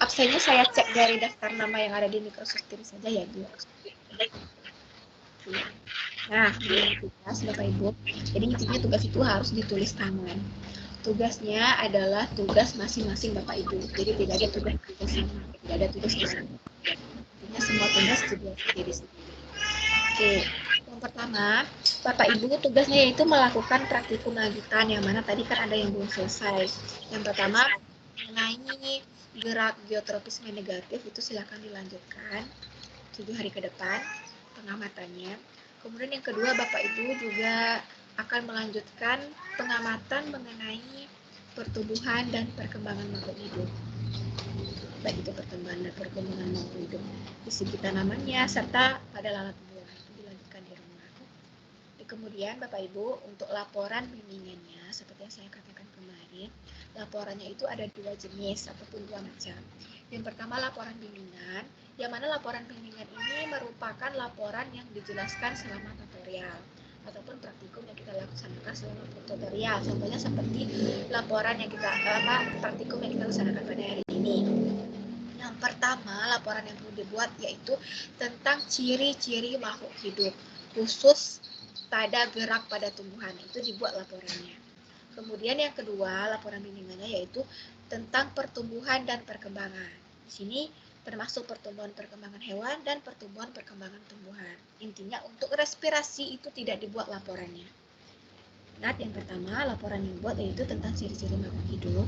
S1: Absennya saya cek dari daftar nama yang ada di Microsoft Teams saja ya Bu. Nah, tugas Bapak Ibu. Jadi intinya tugas itu harus ditulis tangan. Tugasnya adalah tugas masing-masing Bapak Ibu. Jadi tidak ada tugas sama, tidak ada tugas bersama. Intinya semua tugas sendiri-sendiri. Oke, yang pertama, Bapak Ibu tugasnya yaitu melakukan praktikum lanjutan yang mana tadi kan ada yang belum selesai. Yang pertama, mengenai gerak geotropisme negatif itu silakan dilanjutkan 7 hari ke depan pengamatannya. Kemudian yang kedua, Bapak Ibu juga akan melanjutkan pengamatan mengenai pertumbuhan dan perkembangan makhluk hidup. Baik itu pertumbuhan dan perkembangan makhluk hidup di segi tanamannya serta pada lalat buah itu dilanjutkan di rumah. Kemudian Bapak Ibu untuk laporan bimbingannya seperti yang saya katakan kemarin, laporannya itu ada 2 jenis ataupun 2 macam. Yang pertama laporan bimbingan, yang mana laporan bimbingan ini merupakan laporan yang dijelaskan selama tutorial ataupun praktikum yang kita laksanakan selama tutorial. Contohnya seperti laporan yang kita praktikum yang kita laksanakan pada hari ini. Yang pertama, laporan yang perlu dibuat yaitu tentang ciri-ciri makhluk hidup, khusus pada gerak pada tumbuhan. Itu dibuat laporannya. Kemudian yang kedua, laporan bimbingannya yaitu tentang pertumbuhan dan perkembangan. Di sini termasuk pertumbuhan perkembangan hewan dan pertumbuhan perkembangan tumbuhan. Intinya untuk respirasi itu tidak dibuat laporannya. Ingat, yang pertama laporan yang dibuat yaitu tentang ciri-ciri makhluk hidup,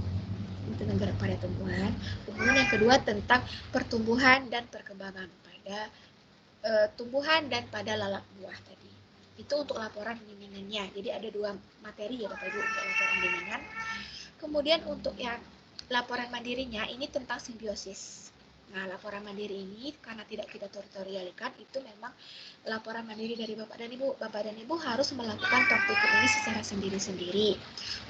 S1: tentang gerak pada tumbuhan. Kemudian yang kedua tentang pertumbuhan dan perkembangan pada tumbuhan dan pada lalat buah tadi. Itu untuk laporan bimbingannya. Jadi ada 2 materi ya Bapak Ibu untuk laporan bimbingan. Kemudian untuk yang laporan mandirinya ini tentang simbiosis. Nah, laporan mandiri ini karena tidak kita tutorialkan, itu memang laporan mandiri dari Bapak dan Ibu. Bapak dan Ibu harus melakukan praktikum ini secara sendiri-sendiri.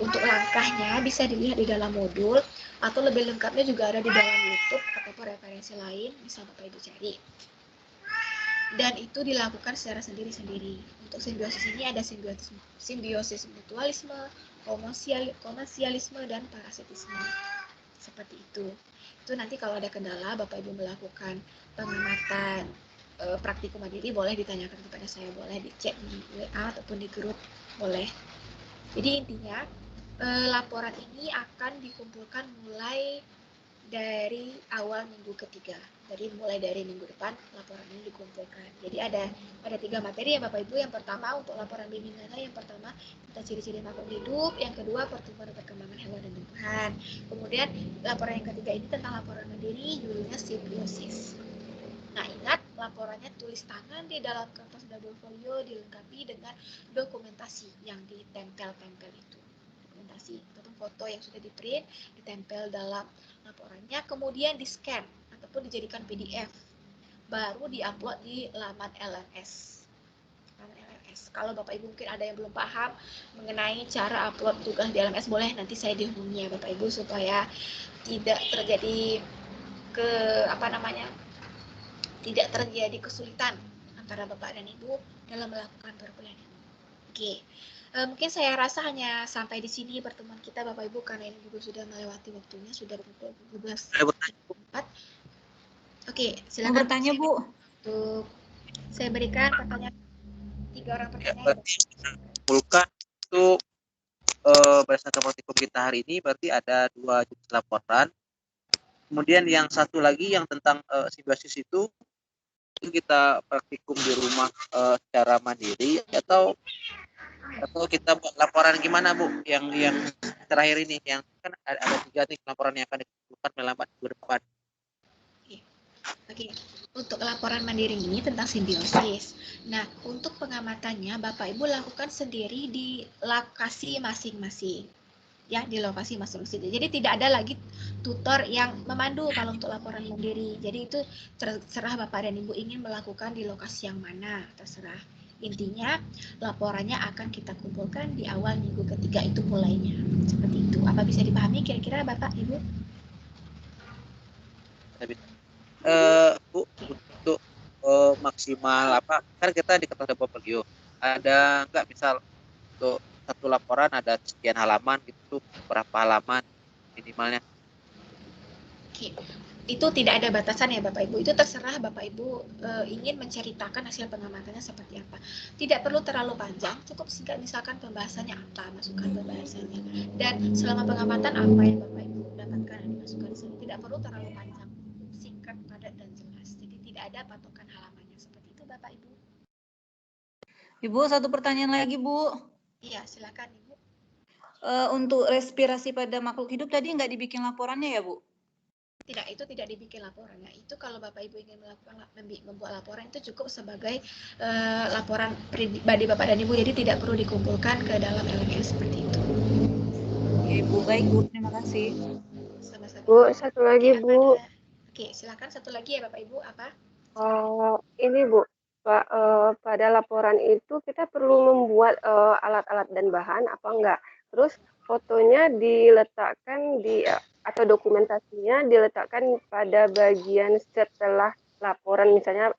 S1: Untuk langkahnya bisa dilihat di dalam modul atau lebih lengkapnya juga ada di dalam YouTube ataupun referensi lain bisa Bapak Ibu cari. Dan itu dilakukan secara sendiri-sendiri. Untuk simbiosis ini ada simbiosis mutualisme, komersialisme, dan parasitisme. Seperti itu. Itu nanti kalau ada kendala Bapak Ibu melakukan pengamatan praktikum mandiri boleh ditanyakan kepada saya, boleh di chat di WA ataupun di grup, boleh. Jadi intinya laporan ini akan dikumpulkan mulai dari awal minggu ketiga. Jadi mulai dari minggu depan laporan ini dikumpulkan. Jadi ada 3 materi ya Bapak Ibu. Yang pertama untuk laporan bimbingannya, yang pertama tentang ciri-ciri makhluk hidup, yang kedua pertumbuhan dan perkembangan hewan dan tumbuhan. Kemudian laporan yang ketiga ini tentang laporan mandiri, judulnya simbiosis. Nah, ingat laporannya tulis tangan di dalam kertas double folio dilengkapi dengan dokumentasi yang ditempel-tempel itu. Dokumentasi ataupun foto yang sudah di-print ditempel dalam laporannya, kemudian di-scan ataupun dijadikan PDF, baru di-upload di laman LMS. Kalau Bapak Ibu mungkin ada yang belum paham mengenai cara upload tugas di LMS, boleh nanti saya dihubungi ya Bapak Ibu supaya tidak terjadi tidak terjadi kesulitan antara Bapak dan Ibu dalam melakukan perkuliahan. Oke. Mungkin saya rasa hanya sampai di sini pertemuan kita Bapak Ibu, karena ini juga sudah melewati waktunya, sudah pukul 12.04. Oke, silakan.
S7: Mau bertanya, Bu?
S1: Untuk saya berikan pertanyaan 3 orang pertanyaan.
S13: Berarti kumpulkan itu berdasarkan praktikum kita hari ini berarti ada 2 jenis laporan. Kemudian yang satu lagi yang tentang simbiosis itu kita praktikum di rumah secara mandiri atau kita buat laporan gimana Bu? Yang terakhir ini yang kan ada 3 nih laporan yang akan dikumpulkan dalam minggu depan.
S1: Oke, untuk laporan mandiri ini tentang simbiosis. Nah, untuk pengamatannya Bapak Ibu lakukan sendiri di lokasi masing-masing. Ya, di lokasi masing-masing. Jadi tidak ada lagi tutor yang memandu kalau untuk laporan mandiri. Jadi itu terserah Bapak dan Ibu ingin melakukan di lokasi yang mana, terserah. Intinya laporannya akan kita kumpulkan di awal minggu ketiga itu mulainya. Seperti itu. Apa bisa dipahami kira-kira Bapak Ibu?
S13: Bu, untuk maksimal kan kita di kertas double folio ada nggak misal untuk satu laporan ada sekian halaman gitu, berapa halaman minimalnya?
S1: Oke, itu tidak ada batasan ya Bapak Ibu, itu terserah Bapak Ibu ingin menceritakan hasil pengamatannya seperti apa. Tidak perlu terlalu panjang, cukup singkat, misalkan pembahasannya apa, masukkan pembahasannya, dan selama pengamatan apa yang Bapak Ibu dapatkan yang dimasukkan di sini. Tidak perlu terlalu panjang, singkat, padat, dan jelas. Jadi tidak ada patokan halamannya, seperti itu Bapak Ibu.
S7: Ibu, satu pertanyaan lagi Bu.
S1: Iya, silakan Ibu.
S7: Untuk respirasi pada makhluk hidup tadi nggak dibikin laporannya ya Bu?
S1: Tidak, itu tidak dibikin laporannya. Itu kalau Bapak Ibu ingin membuat laporan itu cukup sebagai laporan pribadi Bapak dan Ibu, jadi tidak perlu dikumpulkan ke dalam LMS seperti itu.
S7: Oke Bu, baik Bu, terima kasih.
S1: Sama-sama.
S12: Bu, satu lagi Bu.
S1: Oke, silakan satu lagi ya Bapak Ibu, apa?
S12: Ini Bu, Pak, pada laporan itu kita perlu membuat alat-alat dan bahan apa enggak? Terus fotonya diletakkan di atau dokumentasinya diletakkan pada bagian setelah laporan, misalnya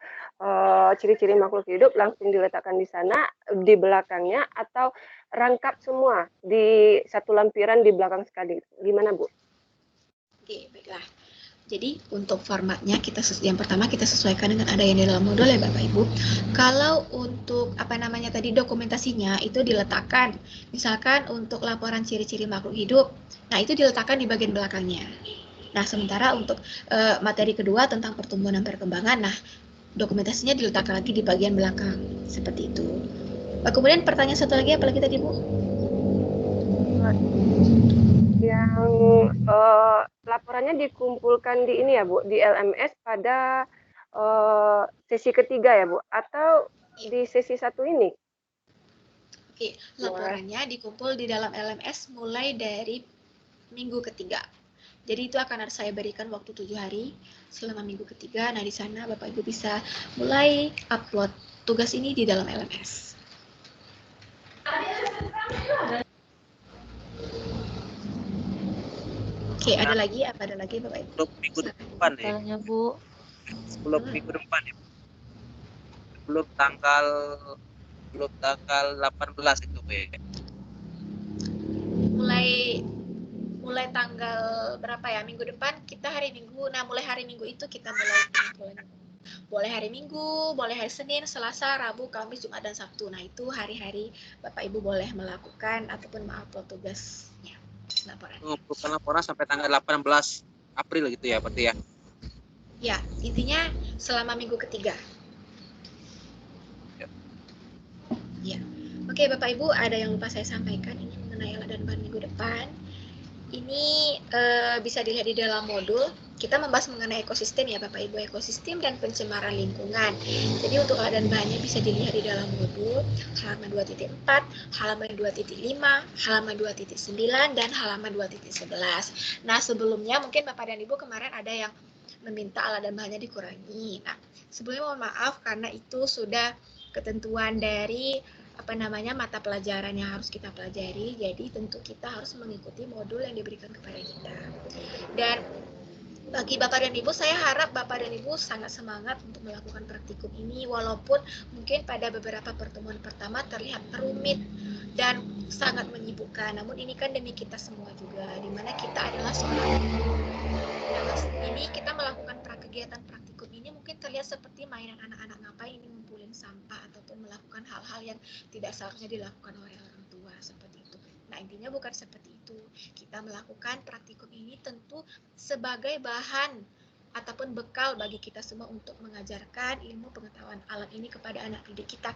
S12: ciri-ciri makhluk hidup langsung diletakkan di sana, di belakangnya, atau rangkap semua di satu lampiran di belakang sekali. Gimana, Bu?
S1: Oke, baiklah. Jadi untuk formatnya yang pertama kita sesuaikan dengan ada yang di dalam modul ya Bapak Ibu. Kalau untuk tadi dokumentasinya itu diletakkan, misalkan untuk laporan ciri-ciri makhluk hidup, nah itu diletakkan di bagian belakangnya. Nah sementara untuk materi kedua tentang pertumbuhan dan perkembangan, nah dokumentasinya diletakkan lagi di bagian belakang seperti itu. Kemudian pertanyaan satu lagi apa lagi tadi Bu?
S12: Yang laporannya dikumpulkan di ini ya Bu, di LMS pada sesi ketiga ya Bu, atau di sesi satu ini?
S1: Oke, laporannya dikumpul di dalam LMS mulai dari minggu ketiga. Jadi itu akan saya berikan waktu 7 hari selama minggu ketiga. Nah di sana Bapak Ibu bisa mulai upload tugas ini di dalam LMS. Oke, ada lagi? Apa ada lagi Bapak Ibu?
S13: Minggu depan ya,
S10: Bu.
S13: Sebelum minggu depan ya. Belum tanggal 18 itu Bu ya.
S1: Mulai tanggal berapa ya? Minggu depan kita hari Minggu. Nah, mulai hari Minggu itu kita mulai pengumpulan. Boleh hari Minggu, boleh hari Senin, Selasa, Rabu, Kamis, Jumat, dan Sabtu. Nah, itu hari-hari Bapak Ibu boleh melakukan ataupun mengupload tugasnya. Laporan.
S13: Mengumpulkan laporan sampai tanggal 18 April gitu ya, berarti ya?
S1: Ya, intinya selama minggu ketiga. Ya. Oke, Bapak Ibu, ada yang lupa saya sampaikan ini mengenai alat dan bahan minggu depan. Ini bisa dilihat di dalam modul. Kita membahas mengenai ekosistem ya Bapak Ibu, ekosistem dan pencemaran lingkungan. Jadi untuk alat dan bahannya bisa dilihat di dalam modul halaman 2.4, halaman 2.5, halaman 2.9, dan halaman 2.11. Nah sebelumnya mungkin Bapak dan Ibu kemarin ada yang meminta alat dan bahannya dikurangi. Nah sebelumnya mohon maaf karena itu sudah ketentuan dari mata pelajaran yang harus kita pelajari. Jadi tentu kita harus mengikuti modul yang diberikan kepada kita. Dan bagi Bapak dan Ibu, saya harap Bapak dan Ibu sangat semangat untuk melakukan praktikum ini, walaupun mungkin pada beberapa pertemuan pertama terlihat rumit dan sangat menyibukkan. Namun ini kan demi kita semua juga, di mana kita adalah seorang guru. Ini kita melakukan kegiatan praktikum ini mungkin terlihat seperti mainan anak-anak ngapain ini ngumpulin sampah ataupun melakukan hal-hal yang tidak seharusnya dilakukan oleh orang tua seperti itu. Nah intinya bukan seperti itu. Kita melakukan praktikum ini tentu sebagai bahan ataupun bekal bagi kita semua untuk mengajarkan ilmu pengetahuan alat ini kepada anak didik kita.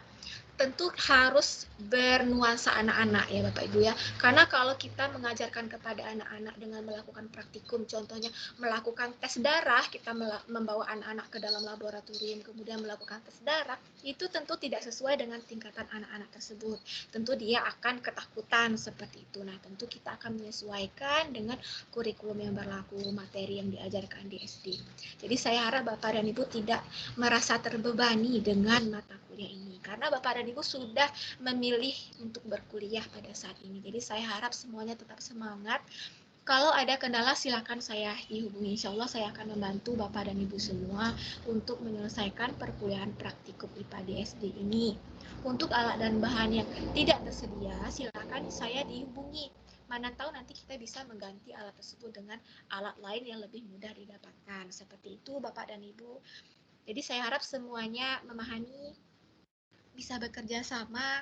S1: Tentu harus bernuansa anak-anak ya Bapak Ibu ya. Karena kalau kita mengajarkan kepada anak-anak dengan melakukan praktikum, contohnya melakukan tes darah, kita membawa anak-anak ke dalam laboratorium kemudian melakukan tes darah, itu tentu tidak sesuai dengan tingkatan anak-anak tersebut. Tentu dia akan ketakutan seperti itu. Nah, tentu kita akan menyesuaikan dengan kurikulum yang berlaku, materi yang diajarkan di SD. Jadi saya harap Bapak dan Ibu tidak merasa terbebani dengan mata kuliah ini. Karena Bapak dan Ibu sudah memilih untuk berkuliah pada saat ini. Jadi saya harap semuanya tetap semangat. Kalau ada kendala silakan saya dihubungi. Insya Allah saya akan membantu Bapak dan Ibu semua untuk menyelesaikan perkuliahan praktikum IPA di SD ini. Untuk alat dan bahan yang tidak tersedia silakan saya dihubungi. Mana tahu nanti kita bisa mengganti alat tersebut dengan alat lain yang lebih mudah didapatkan. Seperti itu Bapak dan Ibu. Jadi saya harap semuanya memahami, bisa bekerja sama,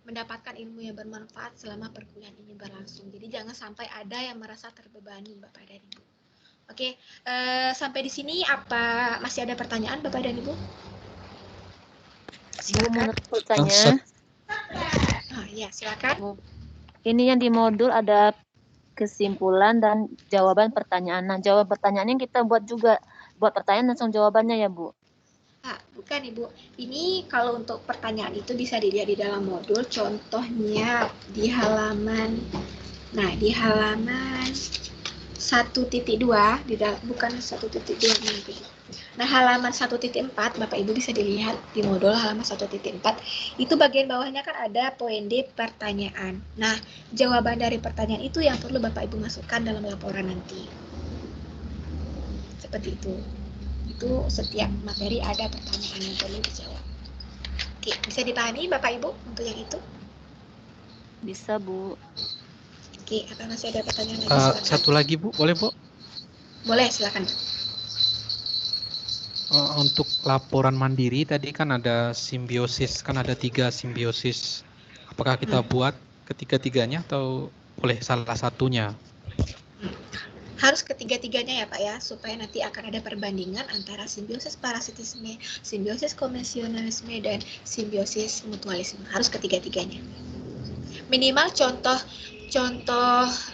S1: mendapatkan ilmu yang bermanfaat selama perkuliahan ini berlangsung. Jadi jangan sampai ada yang merasa terbebani Bapak dan Ibu. Oke, sampai di sini apa masih ada pertanyaan Bapak dan Ibu?
S10: Silakan. Menurut pertanyaan.
S1: Ya, silakan.
S10: Ini yang di modul ada kesimpulan dan jawaban pertanyaan. Nah, jawab pertanyaannya kita buat juga. Buat pertanyaan langsung jawabannya ya, Bu.
S1: Bukan Ibu, ini kalau untuk pertanyaan itu bisa dilihat di dalam modul, contohnya di halaman 1.2, bukan 1.2 nanti. Nah halaman 1.4 Bapak Ibu bisa dilihat di modul halaman 1.4, itu bagian bawahnya kan ada poin D pertanyaan. Nah jawaban dari pertanyaan itu yang perlu Bapak Ibu masukkan dalam laporan nanti. seperti itu. Itu setiap materi ada pertanyaan yang perlu dijawab. Oke, bisa dipahami Bapak Ibu untuk yang itu?
S10: Bisa, Bu.
S1: Oke, apa masih ada pertanyaan lagi? Silakan.
S14: Satu lagi, Bu, boleh, Bu?
S1: Boleh, silakan.
S14: Untuk laporan mandiri tadi kan ada simbiosis, kan ada 3 simbiosis. Apakah kita buat ketiga-tiganya atau boleh salah satunya?
S1: Harus ketiga-tiganya ya Pak ya, supaya nanti akan ada perbandingan antara simbiosis parasitisme, simbiosis komensionalisme, dan simbiosis mutualisme. Harus ketiga-tiganya. Minimal contoh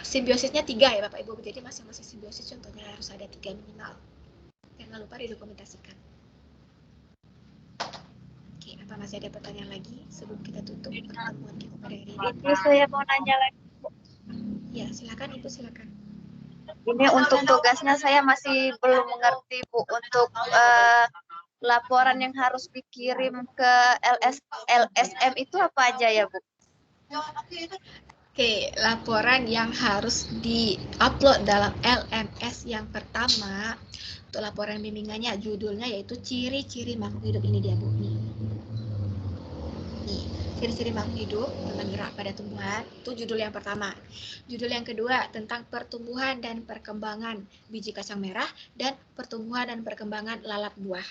S1: simbiosisnya 3 ya Bapak Ibu, jadi masing-masing simbiosis contohnya harus ada 3 minimal. Jangan lupa didokumentasikan. Oke, apa masih ada pertanyaan lagi sebelum kita tutup pertemuan kita pada hari ini?
S5: Ibu, saya mau nanya lagi.
S1: Ya, silakan Ibu, silakan.
S5: Ini untuk tugasnya saya masih belum mengerti Bu, untuk laporan yang harus dikirim ke LSM itu apa aja ya Bu?
S1: Oke, laporan yang harus di-upload dalam LMS yang pertama, untuk laporan bimbingannya judulnya yaitu ciri-ciri makhluk hidup. Ini dia Bu. Nih, ciri-ciri makhluk hidup dengan gerak pada tumbuhan, itu judul yang pertama. Judul yang kedua tentang pertumbuhan dan perkembangan biji kacang merah dan pertumbuhan dan perkembangan lalat buah.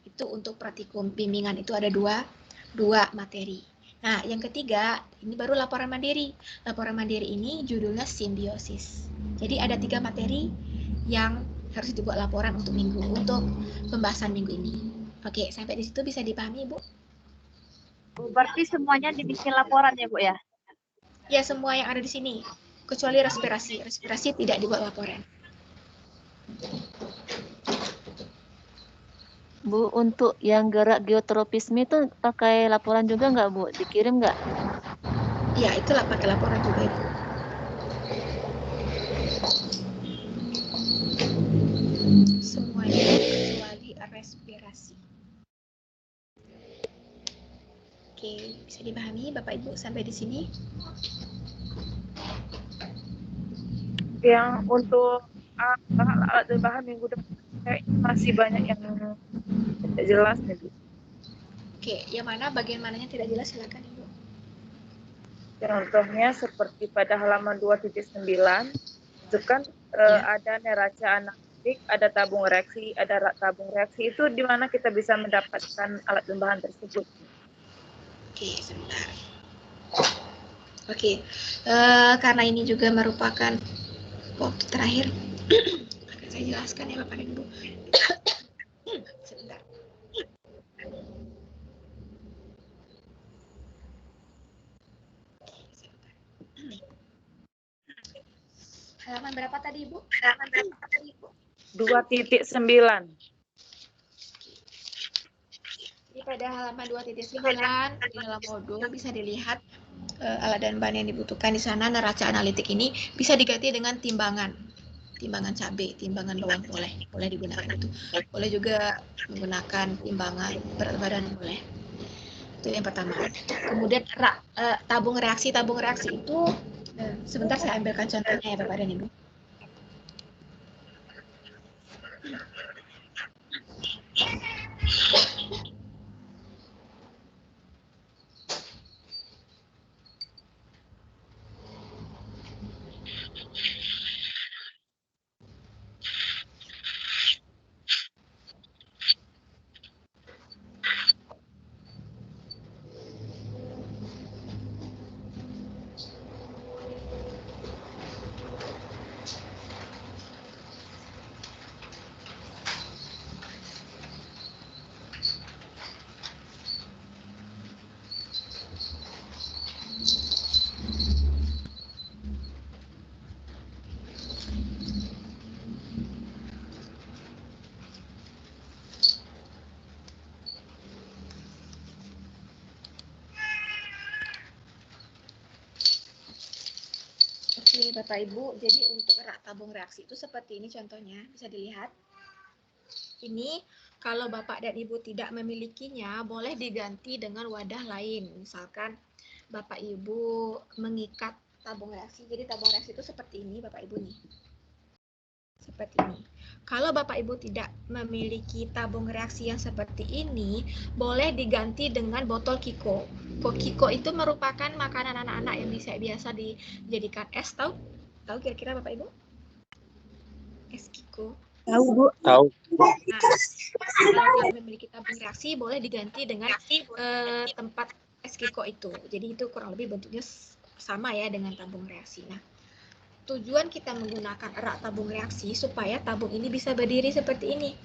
S1: Itu untuk praktikum bimbingan, itu ada dua materi. Nah, yang ketiga, ini baru laporan mandiri. Laporan mandiri ini judulnya simbiosis. Jadi ada 3 materi yang harus dibuat laporan untuk pembahasan minggu ini. Oke, sampai di situ bisa dipahami, Bu?
S5: Berarti semuanya dibikin laporan ya Bu ya?
S1: Ya, semua yang ada di sini. Kecuali respirasi. Respirasi tidak dibuat laporan.
S10: Bu, untuk yang gerak geotropisme itu pakai laporan juga nggak, Bu? Dikirim nggak?
S1: Ya, itulah pakai laporan juga, Ibu. Semuanya kecuali respirasi. Oke, bisa dipahami Bapak Ibu sampai di sini?
S2: Yang untuk alat dan bahan minggu depan masih banyak yang tidak jelas nih Bu.
S1: Oke, yang mana bagian mananya tidak jelas silakan Ibu.
S2: Contohnya seperti pada halaman 2.9 itu kan ada neraca analitik, ada tabung reaksi, ada tabung reaksi. Itu di mana kita bisa mendapatkan alat dan bahan tersebut?
S1: Oke, sebentar. Oke, karena ini juga merupakan waktu terakhir, akan saya jelaskan ya Bapak dan Ibu. Sebentar. Halaman berapa tadi Ibu? Halaman berapa tadi Ibu?
S2: 2.9.
S1: Jadi pada halaman 2.9 di dalam modul bisa dilihat alat dan bahan yang dibutuhkan di sana. Neraca analitik ini bisa diganti dengan timbangan cabai, timbangan bawang boleh digunakan itu. Boleh juga menggunakan timbangan berat badan boleh. Itu yang pertama. Kemudian tabung reaksi itu sebentar saya ambilkan contohnya ya Bapak dan Ibu. Oke Bapak Ibu, jadi untuk tabung reaksi itu seperti ini contohnya, bisa dilihat. Ini kalau Bapak dan Ibu tidak memilikinya, boleh diganti dengan wadah lain. Misalkan Bapak Ibu mengikat tabung reaksi, jadi tabung reaksi itu seperti ini Bapak Ibu nih. Seperti ini. Kalau Bapak Ibu tidak memiliki tabung reaksi yang seperti ini, boleh diganti dengan botol Kiko. Kiko itu merupakan makanan anak-anak yang biasa dijadikan es, tahu? Tahu kira-kira Bapak Ibu? Es Kiko.
S6: Tahu, Bu.
S4: Tahu.
S1: Nah, kalau tidak memiliki tabung reaksi, boleh diganti dengan tempat es Kiko itu. Jadi itu kurang lebih bentuknya sama ya dengan tabung reaksi. Nah, tujuan kita menggunakan rak tabung reaksi supaya tabung ini bisa berdiri seperti ini.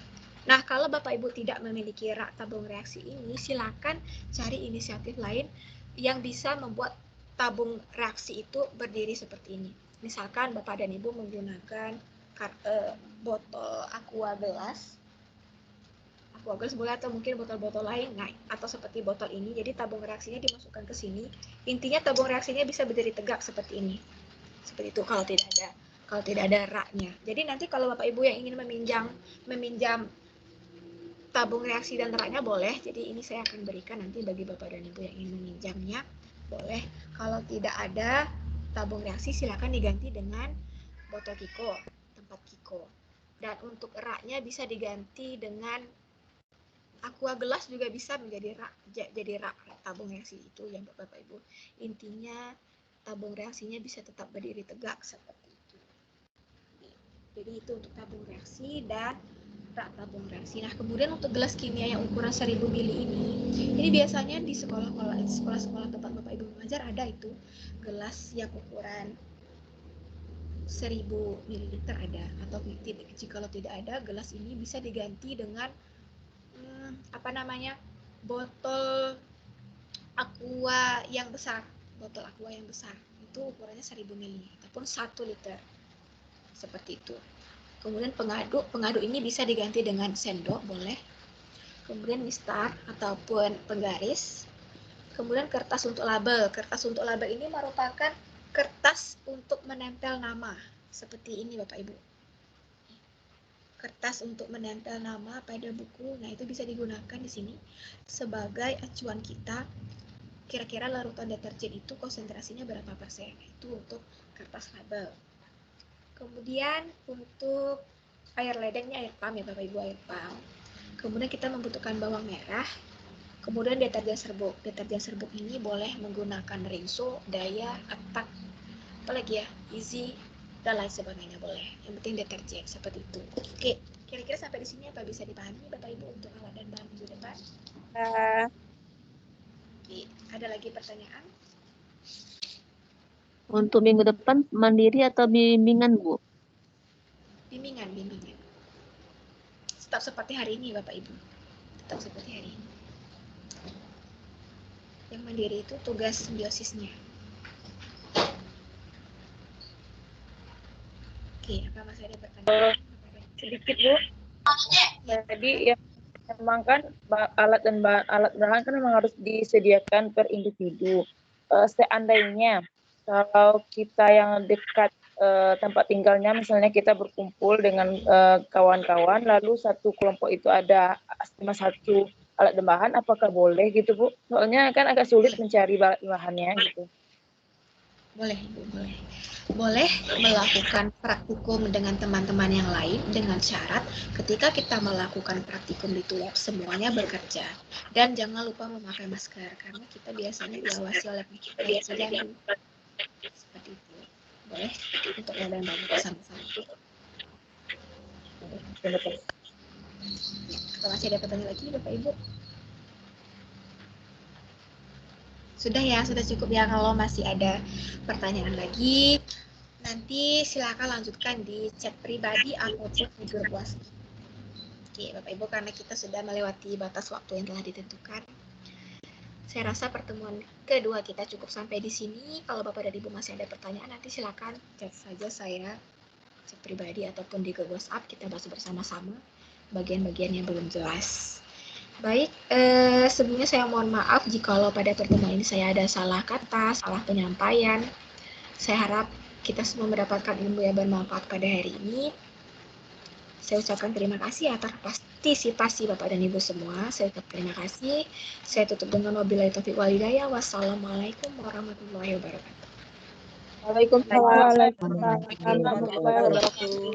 S1: Nah, kalau Bapak Ibu tidak memiliki rak tabung reaksi ini, silakan cari inisiatif lain yang bisa membuat tabung reaksi itu berdiri seperti ini. Misalkan Bapak dan Ibu menggunakan botol aqua gelas boleh, atau mungkin botol-botol lain, nah, atau seperti botol ini. Jadi tabung reaksinya dimasukkan ke sini. Intinya tabung reaksinya bisa berdiri tegak seperti ini. Seperti itu kalau tidak ada raknya. Jadi nanti kalau Bapak Ibu yang ingin meminjam tabung reaksi dan raknya boleh. Jadi ini saya akan berikan nanti bagi Bapak dan Ibu yang ingin meminjamnya, boleh. Kalau tidak ada tabung reaksi silakan diganti dengan botol Kiko, tempat Kiko. Dan untuk raknya bisa diganti dengan aqua gelas, juga bisa menjadi rak tabung reaksi itu ya Bapak Ibu. Intinya tabung reaksinya bisa tetap berdiri tegak seperti itu. Jadi itu untuk tabung reaksi dan rak tabung reaksi. Nah, kemudian untuk gelas kimia yang ukuran 1000 mili ini biasanya di sekolah-sekolah tempat Bapak Ibu mengajar ada itu gelas yang ukuran 1000 ml ada, atau kalau tidak ada gelas ini bisa diganti dengan botol aqua yang besar. Botol aqua yang besar itu ukurannya 1000 ml ataupun 1 liter seperti itu. Kemudian pengadu ini bisa diganti dengan sendok, boleh. Kemudian mistar ataupun penggaris. Kemudian kertas untuk label. Kertas untuk label ini merupakan kertas untuk menempel nama seperti ini Bapak Ibu. Kertas untuk menempel nama pada buku. Nah, itu bisa digunakan di sini sebagai acuan kita. Kira-kira larutan deterjen itu konsentrasinya berapa persen? Itu untuk kertas label. Kemudian untuk air ledengnya air pam ya Bapak Ibu, air pam. Kemudian kita membutuhkan bawang merah. Kemudian deterjen serbuk. Deterjen serbuk ini boleh menggunakan Rinso, Daya, Attack, apalagi ya, Easy, dan lain sebagainya boleh. Yang penting deterjen seperti itu. Oke, kira-kira sampai di sini apa bisa dipahami Bapak Ibu untuk alat dan bahan minggu depan? Oke, ada lagi pertanyaan?
S10: Untuk minggu depan mandiri atau bimbingan, Bu?
S1: Bimbingan. Tetap seperti hari ini Bapak Ibu. Tetap seperti hari ini. Yang mandiri itu tugas simbiosisnya. Oke, apa masih ada pertanyaan?
S15: Sedikit Bu. Jadi ya memang kan alat dan bahan kan memang harus disediakan per individu. Seandainya kalau kita yang dekat tempat tinggalnya, misalnya kita berkumpul dengan kawan-kawan, lalu satu kelompok itu ada cuma satu alat dan bahan, apakah boleh gitu Bu? Soalnya kan agak sulit mencari bahannya gitu.
S1: Boleh Ibu, boleh. Boleh melakukan praktikum dengan teman-teman yang lain dengan syarat ketika kita melakukan praktikum di lab semuanya bekerja. Dan jangan lupa memakai masker karena kita biasanya diawasi oleh penjaga. Seperti itu. Boleh untuk yang dan banyak bersama-sama. Kalau masih ada pertanyaan lagi Bapak Ibu? Sudah ya, sudah cukup ya. Kalau masih ada pertanyaan lagi, nanti silakan lanjutkan di chat pribadi ataupun di grup WhatsApp. Oke, Bapak Ibu, karena kita sudah melewati batas waktu yang telah ditentukan, saya rasa pertemuan kedua kita cukup sampai di sini. Kalau Bapak dan Ibu masih ada pertanyaan, nanti silakan chat saja saya, chat pribadi ataupun di grup WhatsApp. Kita bahas bersama-sama bagian-bagian yang belum jelas. Baik, sebelumnya saya mohon maaf jikalau pada pertemuan ini saya ada salah kata, salah penyampaian. Saya harap kita semua mendapatkan ilmu yang bermanfaat pada hari ini. Saya ucapkan terima kasih atas partisipasi Bapak dan Ibu semua. Saya ucapkan terima kasih. Saya tutup dengan wabillahi taufiq wal hidayah. Wassalamualaikum warahmatullahi wabarakatuh.
S15: Waalaikumsalam warahmatullahi wabarakatuh.